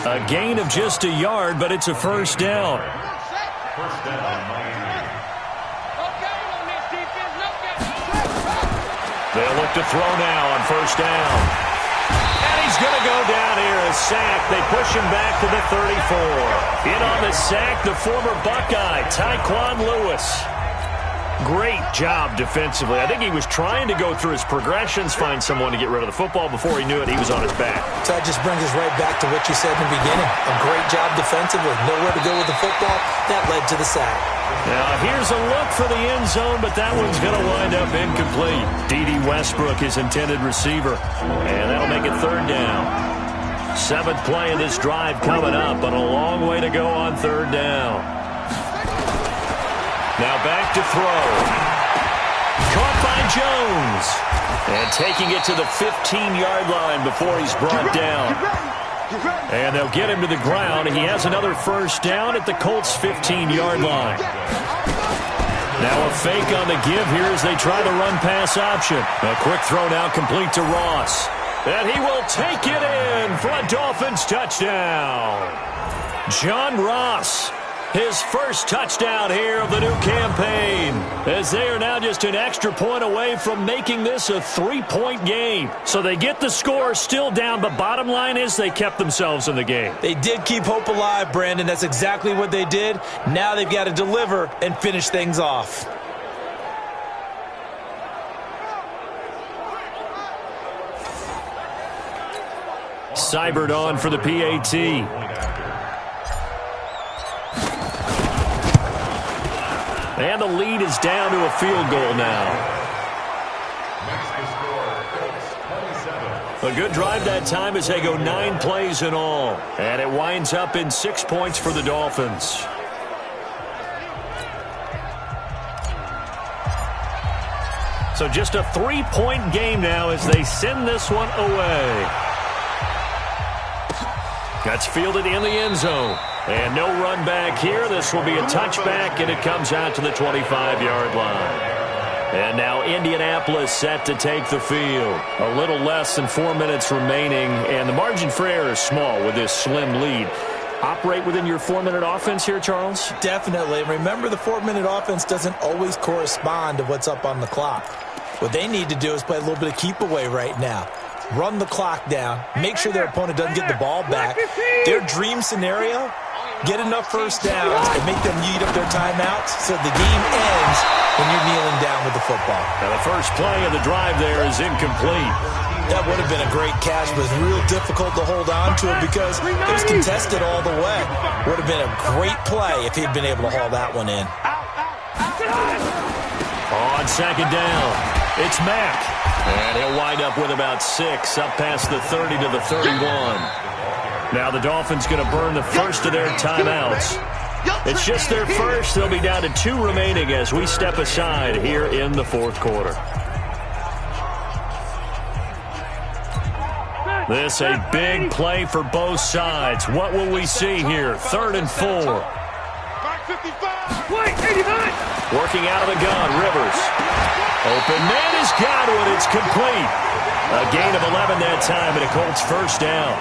A gain of just a yard, but it's a first down. They'll look to throw now on first down. And he's going to go down here, a sack. They push him back to the 34. In on the sack, the former Buckeye, Tyquan Lewis. Great job defensively. I think he was trying to go through his progressions, find someone to get rid of the football. Before he knew it, he was on his back. So that just brings us right back to what you said in the beginning. A great job defensively. Nowhere to go with the football. That led to the sack. Now, here's a look for the end zone, but that one's going to wind up incomplete. D.D. Westbrook, his intended receiver. And that'll make it 3rd down. 7th play of this drive coming up, but a long way to go on 3rd down. Now back to throw. Caught by Jones. And taking it to the 15-yard line before he's brought down. And they'll get him to the ground. He has another first down at the Colts' 15-yard line. Now a fake on the give here as they try the run-pass option. A quick throw now complete to Ross. And he will take it in for a Dolphins touchdown. John Ross. His first touchdown here of the new campaign, as they are now just an extra point away from making this a 3-point game. So they get the score still down, but bottom line is they kept themselves in the game. They did keep hope alive, Brandon. That's exactly what they did. Now they've got to deliver and finish things off. Seibert on for the PAT. And the lead is down to a field goal now. A good drive that time as they go 9 plays in all. And it winds up in 6 points for the Dolphins. So just a 3-point game now as they send this one away. That's fielded in the end zone. And no run back here. This will be a touchback, and it comes out to the 25-yard line. And now Indianapolis set to take the field. A little less than 4 minutes remaining, and the margin for error is small with this slim lead. Operate within your 4-minute offense here, Charles? Definitely. Remember, the 4-minute offense doesn't always correspond to what's up on the clock. What they need to do is play a little bit of keep away right now. Run the clock down. Make sure their opponent doesn't get the ball back. Their dream scenario, get enough first downs and make them eat up their timeouts so the game ends when you're kneeling down with the football. Now the first play of the drive there is incomplete. That would have been a great catch, but it's real difficult to hold on to it because it was contested all the way. Would have been a great play if he'd been able to haul that one in. On second down, it's Mack. And he'll wind up with about 6 up past the 30 to the 31. Now the Dolphins going to burn the first of their timeouts. It's just their first. They'll be down to 2 remaining as we step aside here in the 4th quarter. This a big play for both sides. What will we see here? 3rd and 4. Working out of the gun, Rivers. Open man is Godwin. It's complete. A gain of 11 that time and a Colts first down.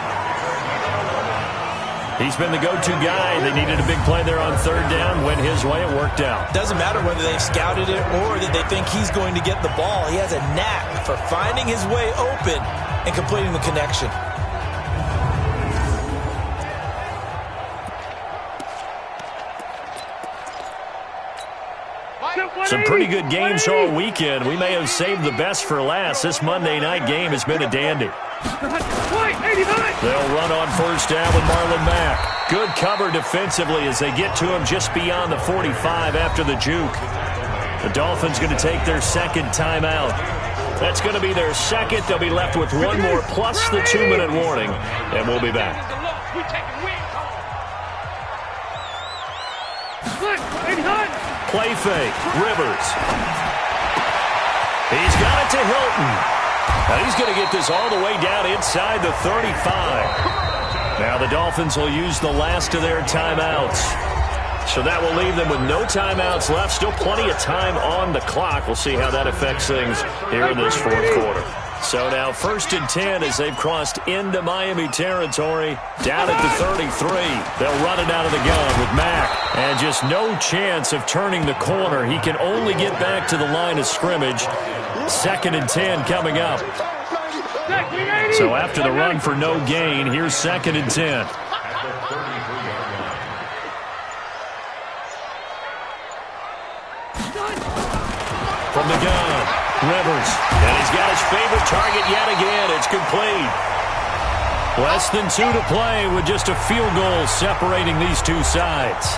He's been the go-to guy. They needed a big play there on 3rd down. Went his way. It worked out. Doesn't matter whether they've scouted it or that they think he's going to get the ball. He has a knack for finding his way open and completing the connection. Some pretty good games all weekend. We may have saved the best for last. This Monday night game has been a dandy. They'll run on first down with Marlon Mack. Good cover defensively as they get to him just beyond the 45 after the juke. The Dolphins going to take their second timeout. That's going to be their second. They'll be left with one more plus the 2-minute warning, and we'll be back. Play fake. Rivers. He's got it to Hilton. Now he's going to get this all the way down inside the 35. Now the Dolphins will use the last of their timeouts. So that will leave them with no timeouts left. Still plenty of time on the clock. We'll see how that affects things here in this fourth quarter. So now 1st and 10 as they've crossed into Miami territory. Down at the 33. They'll run it out of the gun with Mack. And just no chance of turning the corner. He can only get back to the line of scrimmage. 2nd and 10 coming up. So after the run for no gain, here's 2nd and 10. From the gun, Rivers. And he's got his favorite target yet again. It's complete. Less than 2 to play with just a field goal separating these two sides.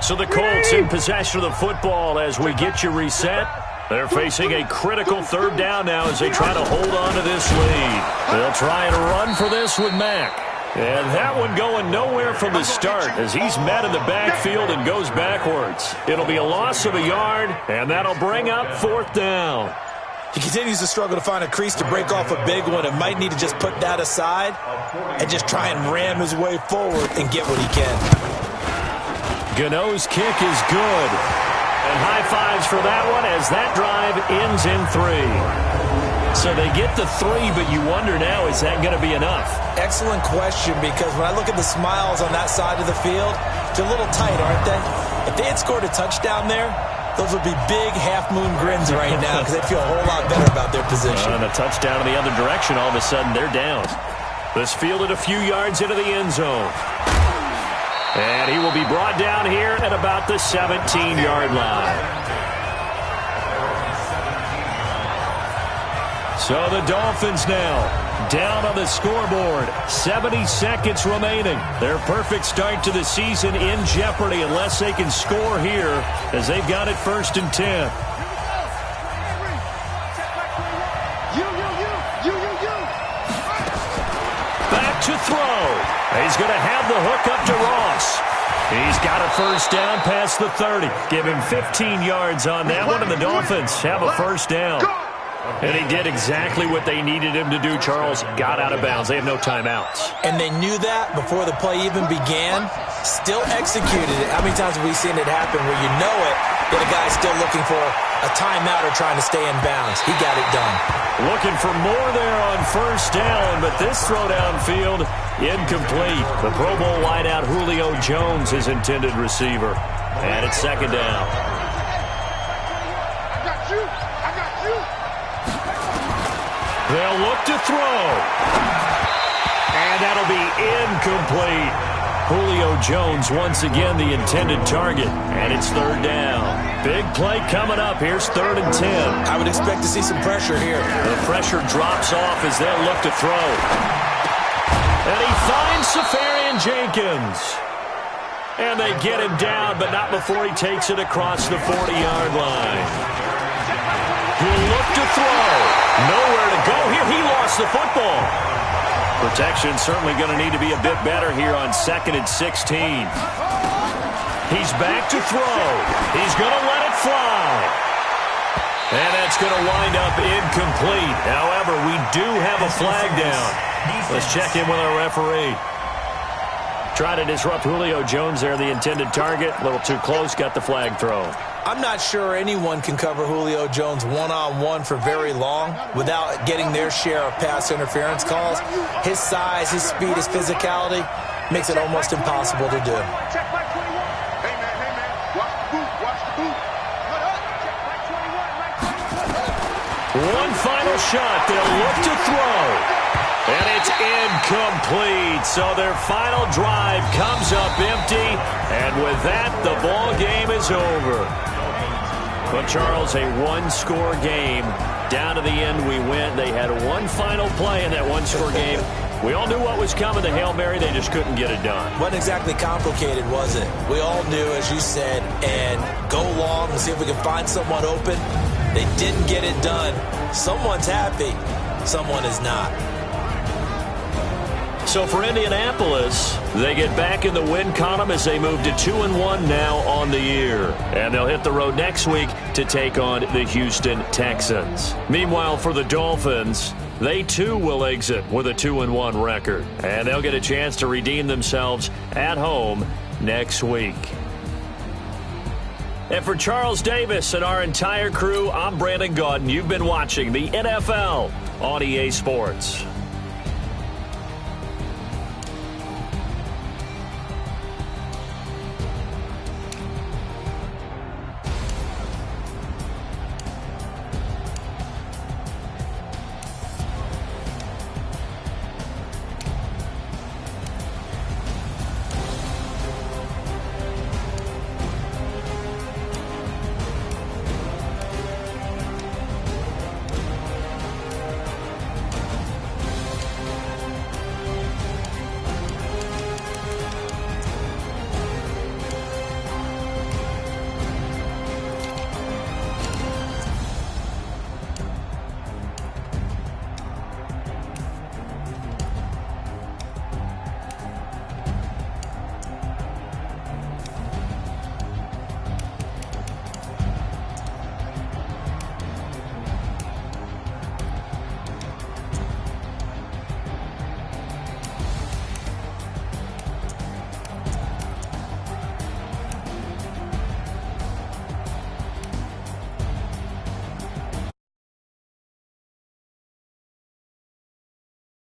So the Colts in possession of the football as we get you reset. They're facing a critical 3rd down now as they try to hold on to this lead. They'll try and run for this with Mack. And that one going nowhere from the start as he's met in the backfield and goes backwards. It'll be a loss of a yard, and that'll bring up 4th down. He continues to struggle to find a crease to break off a big one and might need to just put that aside and just try and ram his way forward and get what he can. Gano's kick is good. And high fives for that one as that drive ends in 3. So they get the 3, but you wonder now, is that going to be enough? Excellent question, because when I look at the smiles on that side of the field, they're a little tight, aren't they? If they had scored a touchdown there, those would be big half-moon grins right now because they'd feel a whole lot better about their position. And a touchdown in the other direction, all of a sudden they're down. This fielded a few yards into the end zone. And he will be brought down here at about the 17-yard line. So the Dolphins now down on the scoreboard. 70 seconds remaining. Their perfect start to the season in jeopardy unless they can score here as they've got it 1st and 10. Back to throw. He's going to have the hook up to Ross. He's got a 1st down past the 30. Give him 15 yards on that one, and the Dolphins have a 1st down. And he did exactly what they needed him to do, Charles. Got out of bounds. They have no timeouts. And they knew that before the play even began. Still executed it. How many times have we seen it happen where you know it, that a guy's still looking for a timeout or trying to stay in bounds? He got it done. Looking for more there on 1st down, but this throw downfield, incomplete. The Pro Bowl wideout Julio Jones, his intended receiver. And it's 2nd down. I got you. They'll look to throw. And that'll be incomplete. Julio Jones once again the intended target. And it's 3rd down. Big play coming up. Here's 3rd and 10. I would expect to see some pressure here. The pressure drops off as they'll look to throw. And he finds Safarian Jenkins. And they get him down, but not before he takes it across the 40-yard line. He'll look to throw. Nowhere to go here. He lost the football. Protection certainly going to need to be a bit better here on 2nd and 16. He's back to throw. He's going to let it fly. And that's going to wind up incomplete. However, we do have a flag down. Let's check in with our referee. Try to disrupt Julio Jones there, the intended target. A little too close, got the flag thrown. I'm not sure anyone can cover Julio Jones one-on-one for very long without getting their share of pass interference calls. His size, his speed, his physicality makes it almost impossible to do. Check back 21. Hey, man. Watch the boot. One final shot. They'll look to throw. And it's incomplete. So their final drive comes up empty. And with that, the ball game is over. But, Charles, a one-score game. Down to the end we went. They had one final play in that one-score game. We all knew what was coming. The Hail Mary, they just couldn't get it done. Wasn't exactly complicated, was it? We all knew, as you said, and go long and see if we can find someone open. They didn't get it done. Someone's happy. Someone is not. So for Indianapolis, they get back in the win column as they move to 2-1 now on the year. And they'll hit the road next week to take on the Houston Texans. Meanwhile, for the Dolphins, they too will exit with a 2-1 record. And they'll get a chance to redeem themselves at home next week. And for Charles Davis and our entire crew, I'm Brandon Gaudin. You've been watching the NFL on EA Sports.